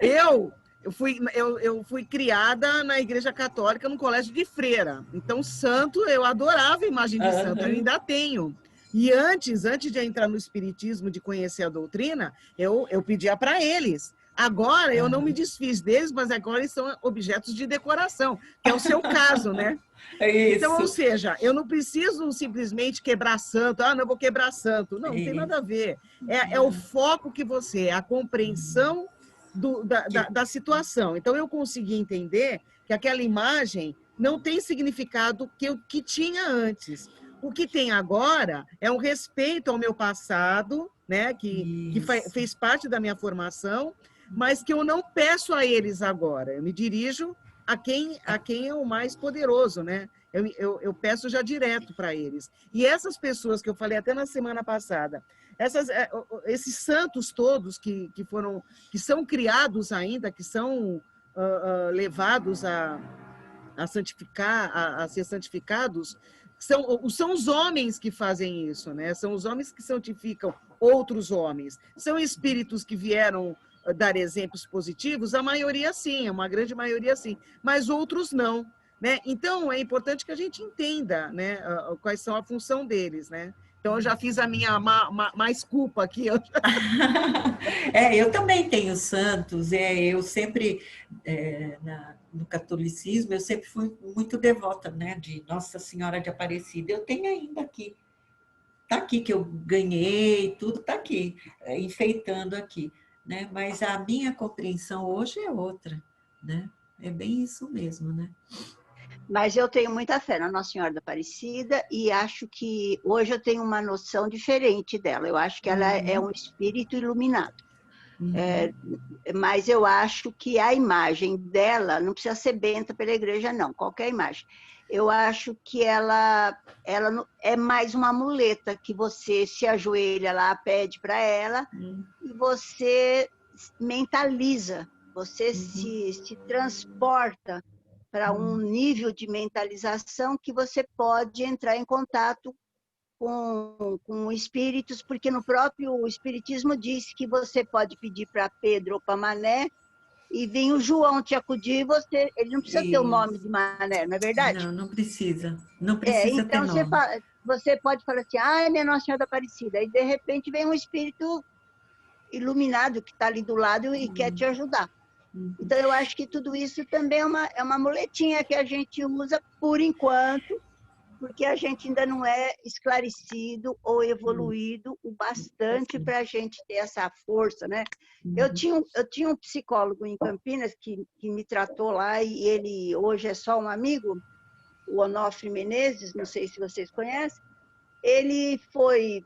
eu fui criada na Igreja Católica, no colégio de freira. Então, santo, eu adorava a imagem de santo, eu ainda tenho. E antes de entrar no espiritismo, de conhecer a doutrina, eu pedia para eles. Agora, eu não me desfiz deles, mas agora eles são objetos de decoração, que é o seu caso, né? É isso. Então, ou seja, eu não preciso simplesmente quebrar santo. Ah, não vou quebrar santo. Não tem nada a ver. É o foco que você, a compreensão da situação. Então, eu consegui entender que aquela imagem não tem significado que tinha antes. O que tem agora é um respeito ao meu passado, né, que fez parte da minha formação, mas que eu não peço a eles agora. Eu me dirijo a quem é o mais poderoso, né? Eu peço já direto para eles. E essas pessoas que eu falei até na semana passada, esses santos todos que são criados ainda, que são levados a santificar, a ser santificados, são os homens que fazem isso, né? São os homens que santificam outros homens. São espíritos que vieram dar exemplos positivos, a maioria sim, uma grande maioria sim, mas outros não, né? Então, é importante que a gente entenda, né, quais são a função deles, né? Então, eu já fiz a minha mais culpa aqui. Eu também tenho santos, eu sempre, no catolicismo, eu sempre fui muito devota, né, de Nossa Senhora de Aparecida. Eu tenho ainda aqui, tá aqui que eu ganhei, tudo tá aqui, enfeitando aqui, né? Mas a minha compreensão hoje é outra, né? É bem isso mesmo, né? Mas eu tenho muita fé na Nossa Senhora da Aparecida e acho que hoje eu tenho uma noção diferente dela. Eu acho que ela é um espírito iluminado. Mas eu acho que a imagem dela não precisa ser benta pela igreja, não. Qualquer imagem. Eu acho que ela é mais uma muleta que você se ajoelha lá, pede para ela e você mentaliza, você se transporta para um nível de mentalização que você pode entrar em contato com espíritos, porque no próprio Espiritismo diz que você pode pedir para Pedro ou para Mané, e vem o João te acudir, ele não precisa ter o nome de Mané, não é verdade? Não, não precisa. Não precisa ter então nome. você pode falar assim, minha Nossa Senhora da Aparecida, e de repente vem um espírito iluminado que está ali do lado e quer te ajudar. Então, eu acho que tudo isso também é uma muletinha que a gente usa por enquanto, porque a gente ainda não é esclarecido ou evoluído o bastante para a gente ter essa força, né? Eu tinha um psicólogo em Campinas que me tratou lá, e ele hoje é só um amigo, o Onofre Menezes, não sei se vocês conhecem. Ele foi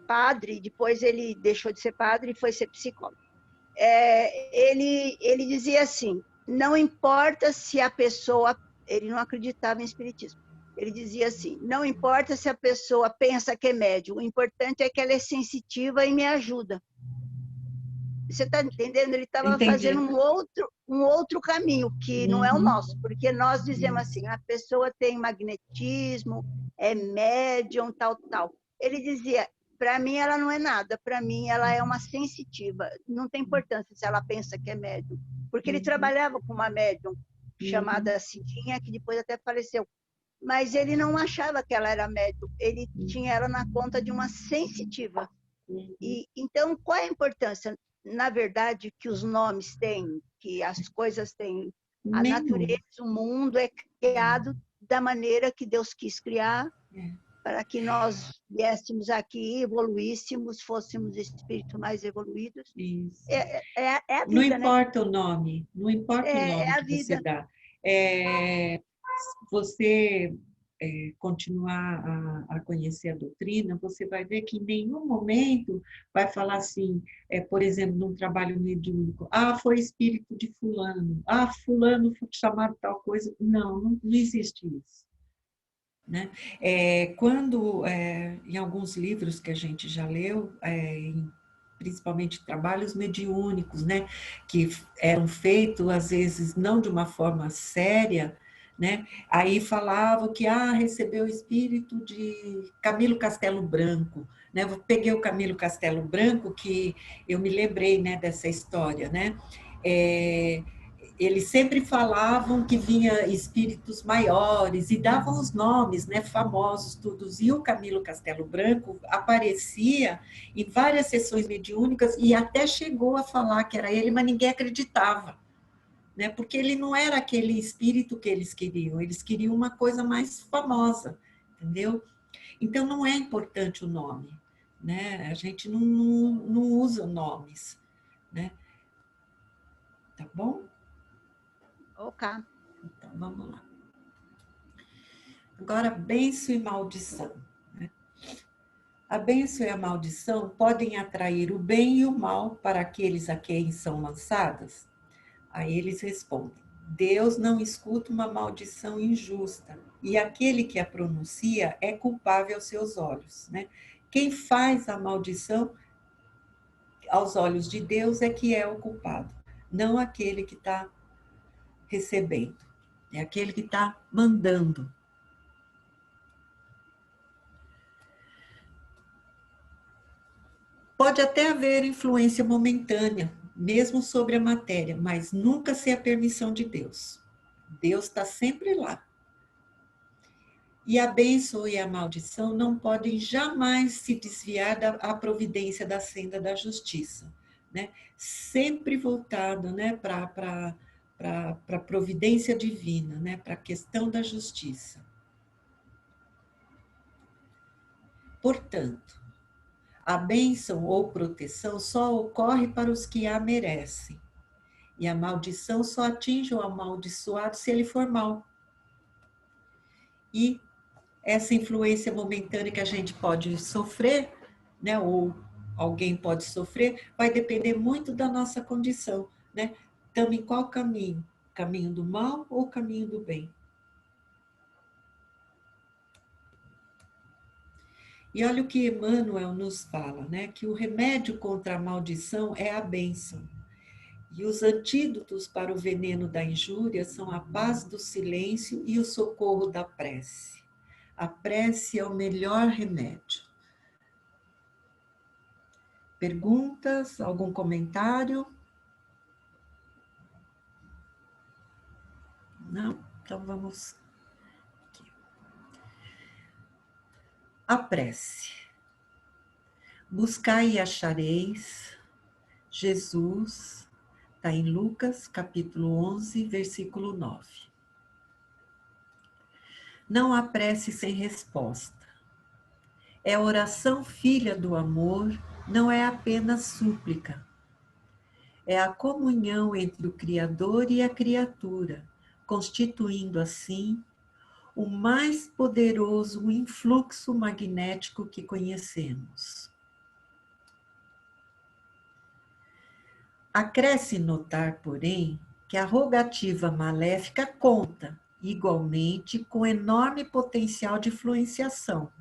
padre, depois ele deixou de ser padre e foi ser psicólogo. Ele dizia assim, não importa se a pessoa... Ele não acreditava em espiritismo. Ele dizia assim, não importa se a pessoa pensa que é médium, o importante é que ela é sensitiva e me ajuda. Você está entendendo? Ele estava fazendo um outro caminho, que não é o nosso, porque nós dizemos assim, a pessoa tem magnetismo, é médium, tal, tal. Ele dizia, para mim ela não é nada, para mim ela é uma sensitiva, não tem importância se ela pensa que é médium, porque ele trabalhava com uma médium chamada Cidinha, que depois até faleceu, mas ele não achava que ela era médium, ele tinha ela na conta de uma sensitiva. E então, qual é a importância? Na verdade, que os nomes têm, que as coisas têm, a natureza, o mundo é criado da maneira que Deus quis criar, para que nós viéssemos aqui, evoluíssemos, fôssemos espíritos mais evoluídos. Isso. É a vida, não importa, né? O nome, não importa o nome que você dá. Você continuar a conhecer a doutrina, você vai ver que em nenhum momento vai falar assim, por exemplo, num trabalho mediúnico, foi espírito de fulano, fulano foi chamado tal coisa. Não existe isso. Né? Quando, em alguns livros que a gente já leu, principalmente trabalhos mediúnicos, né, que eram feitos, às vezes, não de uma forma séria, né, aí falavam que recebeu o espírito de Camilo Castelo Branco, né, eu peguei o Camilo Castelo Branco, que eu me lembrei, né, dessa história, né, eles sempre falavam que vinha espíritos maiores e davam os nomes, né, famosos, todos. E o Camilo Castelo Branco aparecia em várias sessões mediúnicas e até chegou a falar que era ele, mas ninguém acreditava, né, porque ele não era aquele espírito que eles queriam uma coisa mais famosa, entendeu? Então, não é importante o nome, né, a gente não usa nomes, né, tá bom? Ok. Então, vamos lá. Agora, bênção e maldição. Né? A bênção e a maldição podem atrair o bem e o mal para aqueles a quem são lançadas? Aí eles respondem, Deus não escuta uma maldição injusta. E aquele que a pronuncia é culpável aos seus olhos, né? Quem faz a maldição aos olhos de Deus é que é o culpado, não aquele que está recebendo, é aquele que está mandando. Pode até haver influência momentânea, mesmo sobre a matéria, mas nunca sem a permissão de Deus. Deus está sempre lá. E a bênção e a maldição não podem jamais se desviar da providência da senda da justiça, né? Sempre voltado, né, para a providência divina, né, para a questão da justiça. Portanto, a bênção ou proteção só ocorre para os que a merecem. E a maldição só atinge o amaldiçoado se ele for mau. E essa influência momentânea que a gente pode sofrer, né, ou alguém pode sofrer, vai depender muito da nossa condição, né? Estamos em qual caminho? Caminho do mal ou caminho do bem? E olha o que Emmanuel nos fala, né? Que o remédio contra a maldição é a bênção. E os antídotos para o veneno da injúria são a paz do silêncio e o socorro da prece. A prece é o melhor remédio. Perguntas? Algum comentário? Não? Então vamos aqui. A prece. Buscai e achareis. Jesus, está em Lucas, capítulo 11, versículo 9. Não há prece sem resposta. É oração filha do amor, não é apenas súplica. É a comunhão entre o Criador e a criatura, constituindo assim o mais poderoso influxo magnético que conhecemos. Acresce notar, porém, que a rogativa maléfica conta, igualmente, com enorme potencial de influenciação.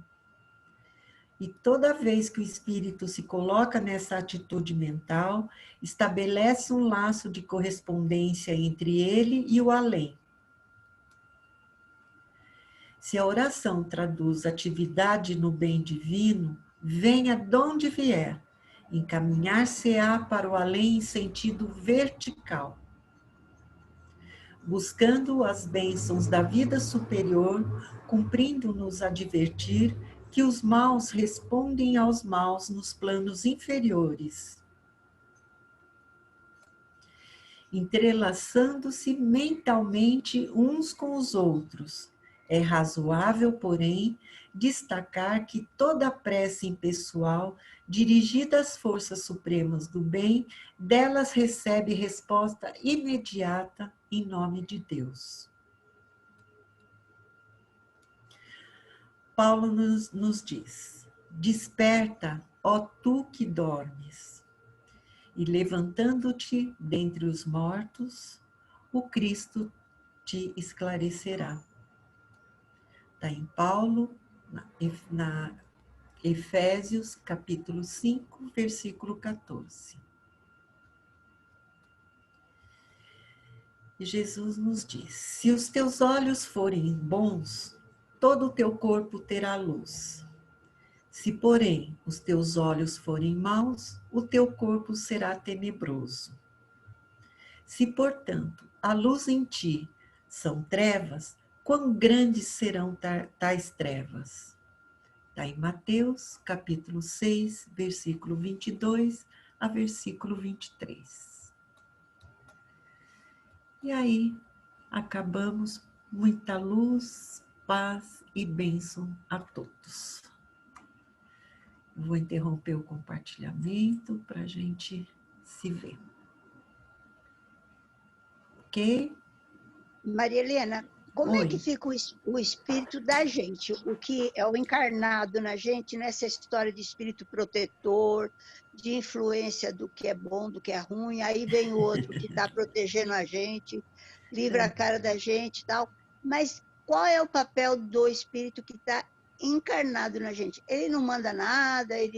E toda vez que o espírito se coloca nessa atitude mental, estabelece um laço de correspondência entre ele e o além. Se a oração traduz atividade no bem divino, venha de onde vier, encaminhar-se-á para o além em sentido vertical, buscando as bênçãos da vida superior, cumprindo-nos advertir que os maus respondem aos maus nos planos inferiores, entrelaçando-se mentalmente uns com os outros. É razoável, porém, destacar que toda prece impessoal, dirigida às forças supremas do bem, delas recebe resposta imediata em nome de Deus. Paulo nos diz: desperta, ó tu que dormes, e levantando-te dentre os mortos, o Cristo te esclarecerá. Está em Paulo, na Efésios, capítulo 5, versículo 14. E Jesus nos diz: se os teus olhos forem bons, todo o teu corpo terá luz. Se, porém, os teus olhos forem maus, o teu corpo será tenebroso. Se, portanto, a luz em ti são trevas, quão grandes serão tais trevas? Está em Mateus, capítulo 6, versículo 22 a versículo 23. E aí, acabamos. Muita luz, paz e bênção a todos. Vou interromper o compartilhamento para a gente se ver. Ok? Maria Helena, como Oi. é que fica o espírito da gente? O que é o encarnado na gente nessa história de espírito protetor, de influência do que é bom, do que é ruim, aí vem o outro que está protegendo a gente. livra a cara da gente e tal. Mas qual é o papel do espírito que está encarnado na gente? Ele não manda nada, o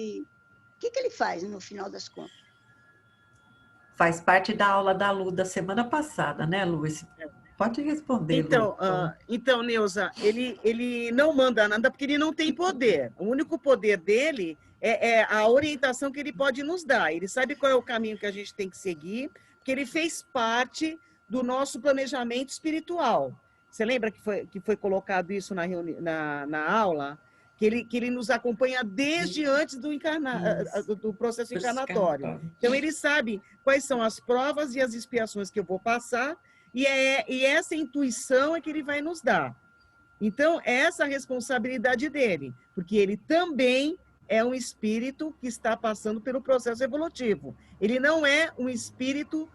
que ele faz no final das contas? Faz parte da aula da Lu da semana passada, né, Lu? Pode responder, então, Lu. Então, Neuza, ele não manda nada porque ele não tem poder. O único poder dele é a orientação que ele pode nos dar. Ele sabe qual é o caminho que a gente tem que seguir, porque ele fez parte do nosso planejamento espiritual. Você lembra que foi colocado isso na aula? Que ele nos acompanha desde antes do processo encarnatório. Então, ele sabe quais são as provas e as expiações que eu vou passar, e essa intuição é que ele vai nos dar. Então, essa é a responsabilidade dele, porque ele também é um espírito que está passando pelo processo evolutivo. Ele não é um espírito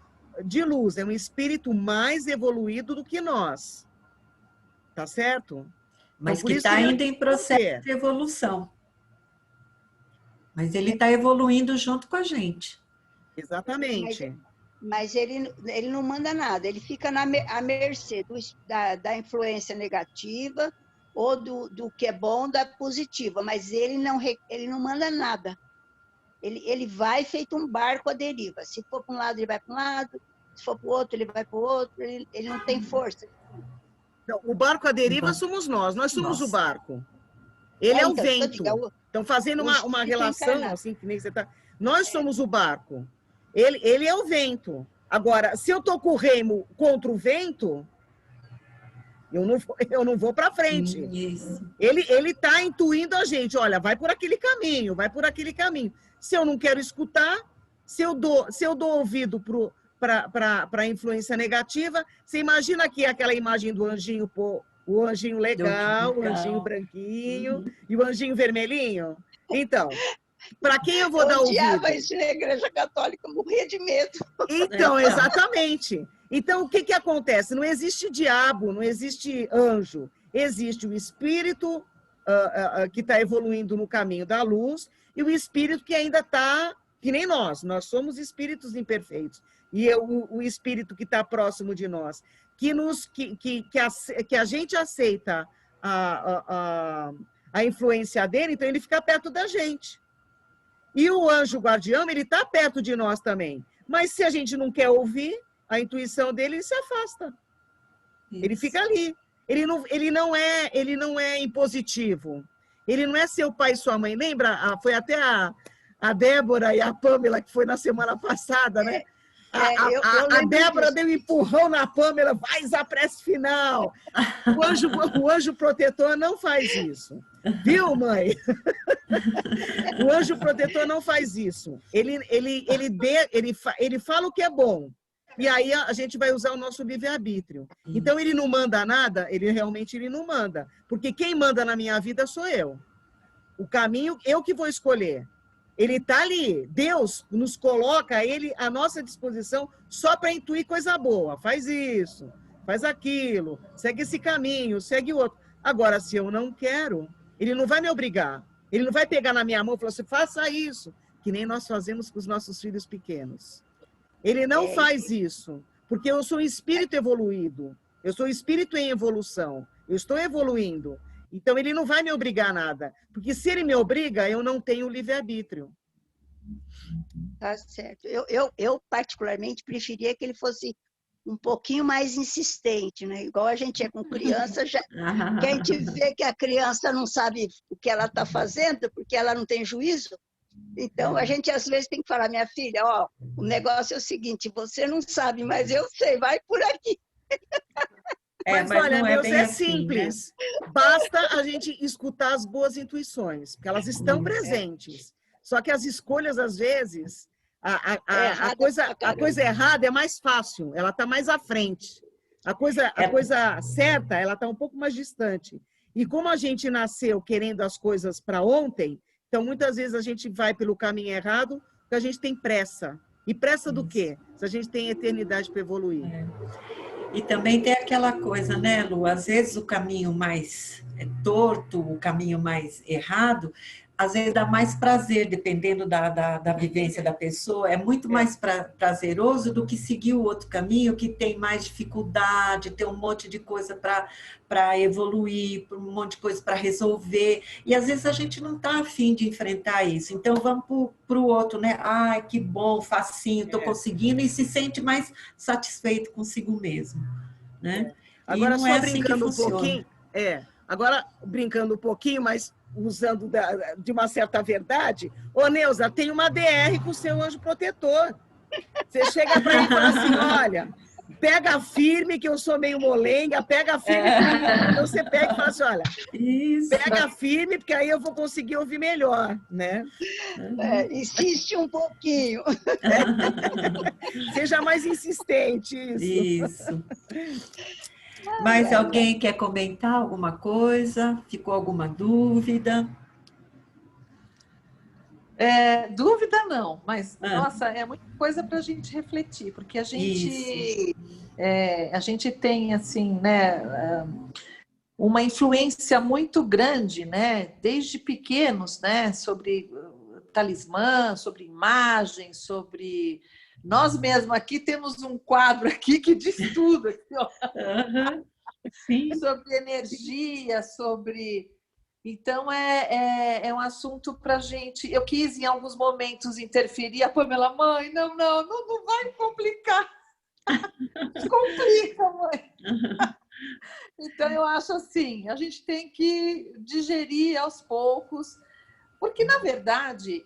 de luz, é um espírito mais evoluído do que nós. Tá certo? Mas então, que está ainda em processo de evolução. Mas ele está evoluindo junto com a gente. Exatamente. Mas ele não manda nada, ele fica à mercê da influência negativa ou do que é bom, da positiva, mas ele não manda nada. Ele vai feito um barco à deriva. Se for para um lado, ele vai para um lado, se for para o outro, ele vai para o outro, ele não tem força. Não, o barco à deriva somos nós somos o barco. Ele é o vento. Então, fazendo uma relação, assim, que nem você está... Nós somos o barco. Ele é o vento. Agora, se eu estou com o remo contra o vento, eu não vou para frente. Isso. Ele está intuindo a gente, olha, vai por aquele caminho, vai por aquele caminho. Se eu não quero escutar, se eu dou ouvido para a influência negativa, você imagina aqui aquela imagem do anjinho, o anjinho legal, o anjinho branquinho e o anjinho vermelhinho. Então, para quem eu vou dar ouvido? Eu odiava isso na Igreja Católica, morria de medo. Então, exatamente. Então, o que acontece? Não existe diabo, não existe anjo. Existe o espírito que está evoluindo no caminho da luz e o espírito que ainda está, que nem nós somos espíritos imperfeitos. E o espírito que está próximo de nós, que a gente aceita a influência dele, então ele fica perto da gente. E o anjo guardião, ele está perto de nós também. Mas se a gente não quer ouvir a intuição dele, ele se afasta. Isso. Ele fica ali. Ele não é impositivo. Ele não é seu pai e sua mãe. Lembra? Foi até a Débora e a Pâmela, que foi na semana passada, né? A Débora deu um empurrão na Pâmela, faz a prece final. O anjo protetor não faz isso. Viu, mãe? O anjo protetor não faz isso. Ele fala o que é bom. E aí a gente vai usar o nosso livre-arbítrio. Então, ele não manda nada, ele não manda. Porque quem manda na minha vida sou eu. O caminho, eu que vou escolher. Ele está ali. Deus nos coloca à nossa disposição só para intuir coisa boa. Faz isso, faz aquilo, segue esse caminho, segue o outro. Agora, se eu não quero, ele não vai me obrigar. Ele não vai pegar na minha mão e falar assim, faça isso, que nem nós fazemos com os nossos filhos pequenos. Ele não faz isso, porque eu sou um espírito evoluído. Eu sou um espírito em evolução. Eu estou evoluindo. Então, ele não vai me obrigar a nada. Porque se ele me obriga, eu não tenho livre-arbítrio. Tá certo. Eu, particularmente, preferia que ele fosse um pouquinho mais insistente, né? Igual a gente é com criança, que a gente vê que a criança não sabe o que ela está fazendo, porque ela não tem juízo. Então, a gente, às vezes, tem que falar, minha filha, ó, o negócio é o seguinte, você não sabe, mas eu sei, vai por aqui. Mas olha, Deus, é simples. Né? Basta a gente escutar as boas intuições, porque elas estão presentes. Só que as escolhas, às vezes, a coisa errada é mais fácil, ela está mais à frente. A coisa certa, ela está um pouco mais distante. E como a gente nasceu querendo as coisas para ontem, então muitas vezes a gente vai pelo caminho errado, porque a gente tem pressa. E pressa do quê? Se a gente tem eternidade para evoluir. E também tem aquela coisa, né, Lu? Às vezes o caminho mais torto, o caminho mais errado, às vezes dá mais prazer, dependendo da vivência da pessoa, é muito mais prazeroso do que seguir o outro caminho, que tem mais dificuldade, tem um monte de coisa para evoluir, um monte de coisa para resolver, e às vezes a gente não está afim de enfrentar isso, então vamos para o outro, né? Ai, que bom, facinho, estou conseguindo, e se sente mais satisfeito consigo mesmo, né? Agora, e não só é assim que brincando um funciona. pouquinho, agora brincando um pouquinho, mas usando de uma certa verdade, ô Neuza, tem uma DR com o seu anjo protetor. Você chega para ele e fala assim, olha, pega firme, que eu sou meio molenga, pega firme, então você pega e fala assim, olha, pega firme, porque aí eu vou conseguir ouvir melhor, né? Insiste um pouquinho. Seja mais insistente, Isso. Mas alguém quer comentar alguma coisa? Ficou alguma dúvida? Dúvida não, mas, nossa, é muita coisa para a gente refletir, porque a gente tem, assim, né, uma influência muito grande, né, desde pequenos, né, sobre talismã, sobre imagem, sobre... Nós mesmos aqui temos um quadro aqui que diz tudo, aqui, ó. Sim. Sobre energia, sobre... Então, é um assunto para a gente... Eu quis, em alguns momentos, interferir. A Pamela, mãe, não vai complicar. Complica, mãe. Então, eu acho assim, a gente tem que digerir aos poucos, porque, na verdade,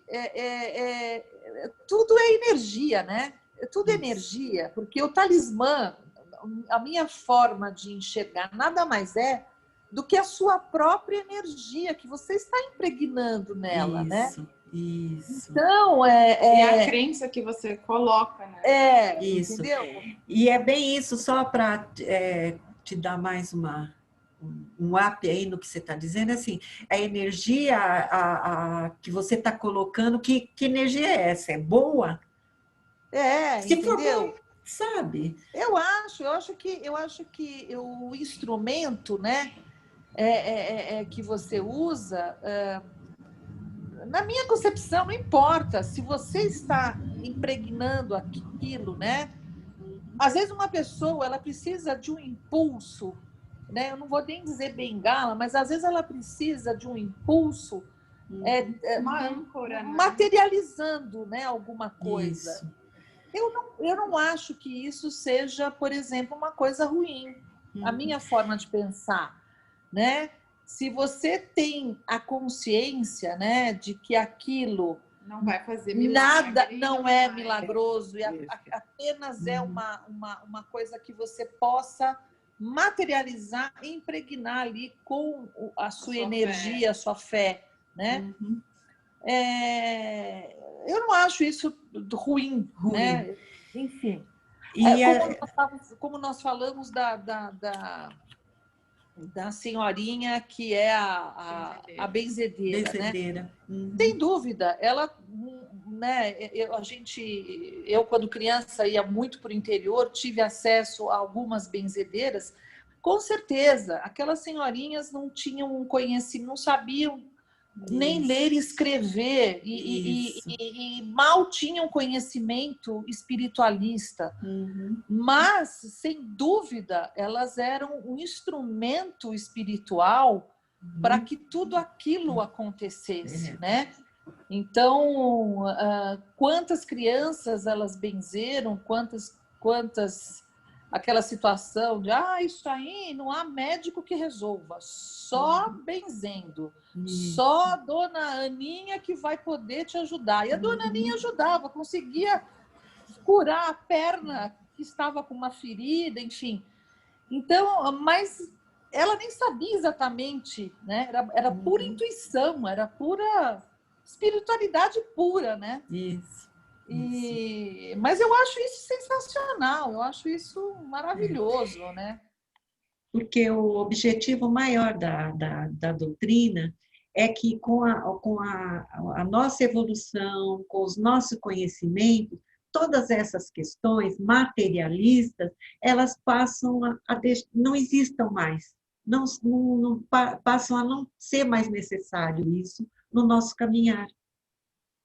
tudo é energia, né? Tudo é energia, porque o talismã, a minha forma de enxergar, nada mais é do que a sua própria energia que você está impregnando nela, né? Isso. Então, E a crença que você coloca, né? Isso. Entendeu? E é bem isso, só para te dar mais um up aí no que você está dizendo, assim, a energia que você está colocando, que energia é essa? É boa? Se entendeu? For bom, sabe? Eu acho que o instrumento, né, que você usa, na minha concepção, não importa se você está impregnando aquilo, né? Às vezes uma pessoa ela precisa de um impulso, né? Eu não vou nem dizer bengala, mas às vezes ela precisa de um impulso uma âncora, né? Materializando, né, alguma coisa. Isso. Eu não acho que isso seja, por exemplo, uma coisa ruim. A minha forma de pensar, né? Se você tem a consciência, né, de que aquilo não vai fazer milagre, nada não é milagroso e apenas é uma coisa que você possa materializar e impregnar ali com a sua energia, a sua fé, né? Eu não acho isso ruim. Né? Enfim, como nós falamos da senhorinha que é a benzedeira, né? Sem dúvida, ela, né? Eu quando criança ia muito para o interior, tive acesso a algumas benzedeiras. Com certeza, aquelas senhorinhas não tinham um conhecimento, não sabiam nem ler e escrever e mal tinham conhecimento espiritualista, mas sem dúvida elas eram um instrumento espiritual para que tudo aquilo acontecesse, né? Então, quantas crianças elas benzeram, quantas aquela situação de isso aí não há médico que resolva, só benzendo, só a dona Aninha que vai poder te ajudar. E a dona Aninha ajudava, conseguia curar a perna que estava com uma ferida, enfim. Então, mas ela nem sabia exatamente, né? Era pura intuição, era pura espiritualidade pura, né? Isso. Mas eu acho isso sensacional, eu acho isso maravilhoso, né? Porque o objetivo maior da doutrina é que com a nossa evolução, com os nossos conhecimentos, todas essas questões materialistas, elas passam não existam mais, não passam a não ser mais necessário isso no nosso caminhar.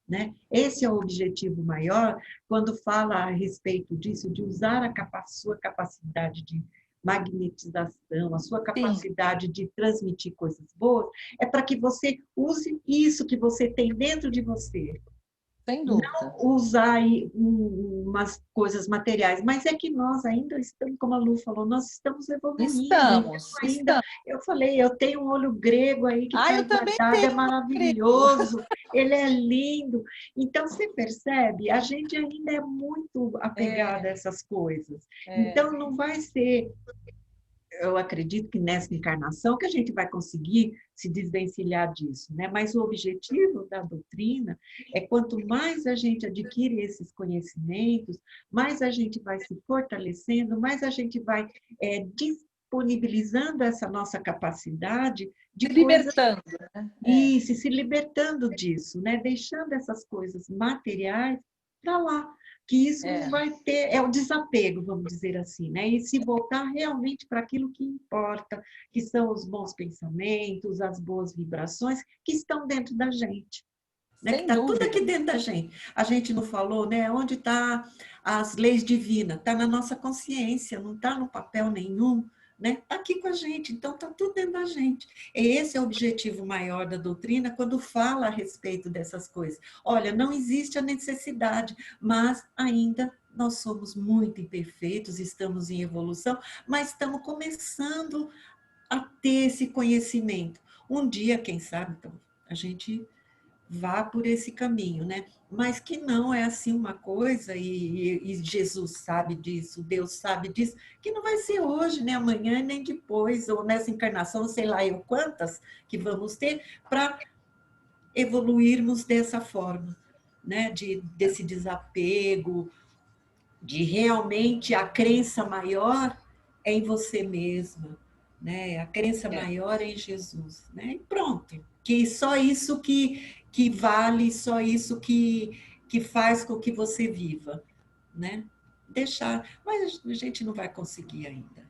Né? Esse é o objetivo maior, quando fala a respeito disso, de usar a sua capacidade de magnetização, a sua capacidade de transmitir coisas boas, é para que você use isso que você tem dentro de você. Sem dúvida. Não usar umas coisas materiais, mas é que nós ainda estamos, como a Lu falou, nós estamos evoluindo. Estamos. Eu falei, eu tenho um olho grego aí que está guardado, é maravilhoso, ele é lindo. Então, você percebe, a gente ainda é muito apegada a essas coisas. Então, não vai ser... Eu acredito que nessa encarnação que a gente vai conseguir se desvencilhar disso, né? Mas o objetivo da doutrina é quanto mais a gente adquire esses conhecimentos, mais a gente vai se fortalecendo, mais a gente vai disponibilizando essa nossa capacidade de se libertando, né? Isso, se libertando disso, né? Deixando essas coisas materiais para lá. Que isso não vai ter, é o desapego, vamos dizer assim, né? E se voltar realmente para aquilo que importa, que são os bons pensamentos, as boas vibrações que estão dentro da gente. Né? Que está tudo aqui dentro da gente. A gente não falou, né? Onde está as leis divinas? Está na nossa consciência, não está no papel nenhum. Está aqui com a gente, então está tudo dentro da gente. E esse é o objetivo maior da doutrina quando fala a respeito dessas coisas. Olha, não existe a necessidade, mas ainda nós somos muito imperfeitos, estamos em evolução, mas estamos começando a ter esse conhecimento. Um dia, quem sabe, então, a gente vá por esse caminho, né? Mas que não é assim uma coisa, e Jesus sabe disso, Deus sabe disso, que não vai ser hoje, nem amanhã, nem depois, ou nessa encarnação, sei lá eu quantas que vamos ter, para evoluirmos dessa forma, né? Desse desapego, de realmente a crença maior é em você mesma, né? A crença maior é em Jesus, né? E pronto, que só isso que vale, só isso que faz com que você viva, né? Deixar, mas a gente não vai conseguir ainda.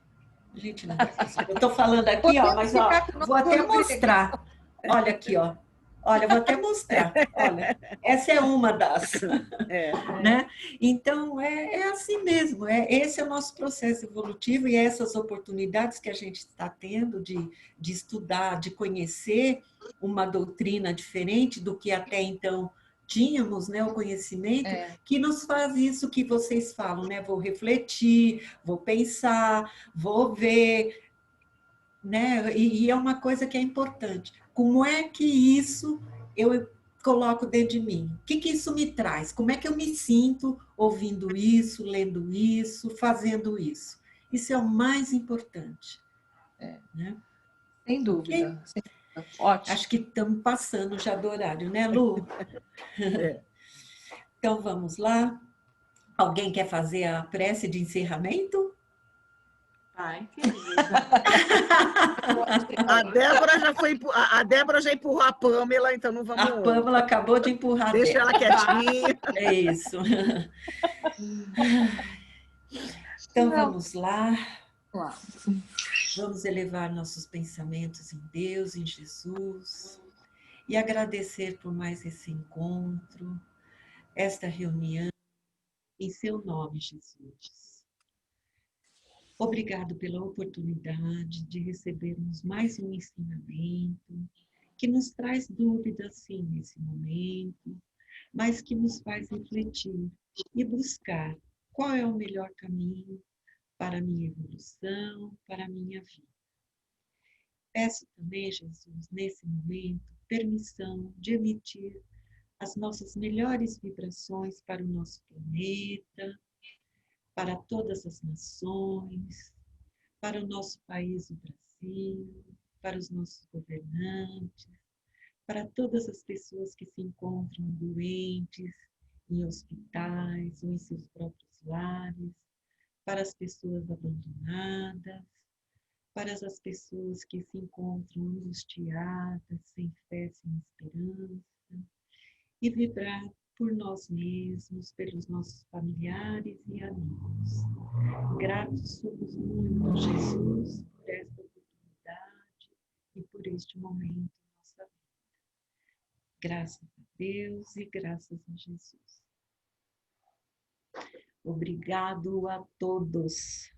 A gente não vai conseguir. Eu estou falando aqui, ó, mas ó, vou até mostrar. Olha aqui, ó. Olha, vou até mostrar. Olha, essa é uma das. Né? Então, é assim mesmo. Esse é o nosso processo evolutivo e essas oportunidades que a gente está tendo de estudar, de conhecer uma doutrina diferente do que até então tínhamos, né, o conhecimento, que nos faz isso que vocês falam, né? Vou refletir, vou pensar, vou ver, né? E é uma coisa que é importante. Como é que isso eu coloco dentro de mim? O que isso me traz? Como é que eu me sinto ouvindo isso, lendo isso, fazendo isso? Isso é o mais importante. Né? Sem dúvida. Ótimo. Acho que estamos passando já do horário, né, Lu? Então, vamos lá. Alguém quer fazer a prece de encerramento? Ai, querida. A Débora já empurrou a Pâmela, então não vamos... A Pâmela acabou de empurrar. Deixa ela quietinha. É isso. Então, vamos lá. Vamos elevar nossos pensamentos em Deus, em Jesus, e agradecer por mais esse encontro, esta reunião, em seu nome, Jesus. Obrigado pela oportunidade de recebermos mais um ensinamento que nos traz dúvidas, sim, nesse momento, mas que nos faz refletir e buscar qual é o melhor caminho para a minha evolução, para a minha vida. Peço também, Jesus, nesse momento, permissão de emitir as nossas melhores vibrações para o nosso planeta, para todas as nações, para o nosso país, o Brasil, para os nossos governantes, para todas as pessoas que se encontram doentes em hospitais ou em seus próprios lares, para as pessoas abandonadas, para as pessoas que se encontram angustiadas, sem fé, sem esperança, e vibrar por nós mesmos, pelos nossos familiares e amigos. Gratos somos muito, Jesus, por esta oportunidade e por este momento da nossa vida. Graças a Deus e graças a Jesus. Obrigado a todos.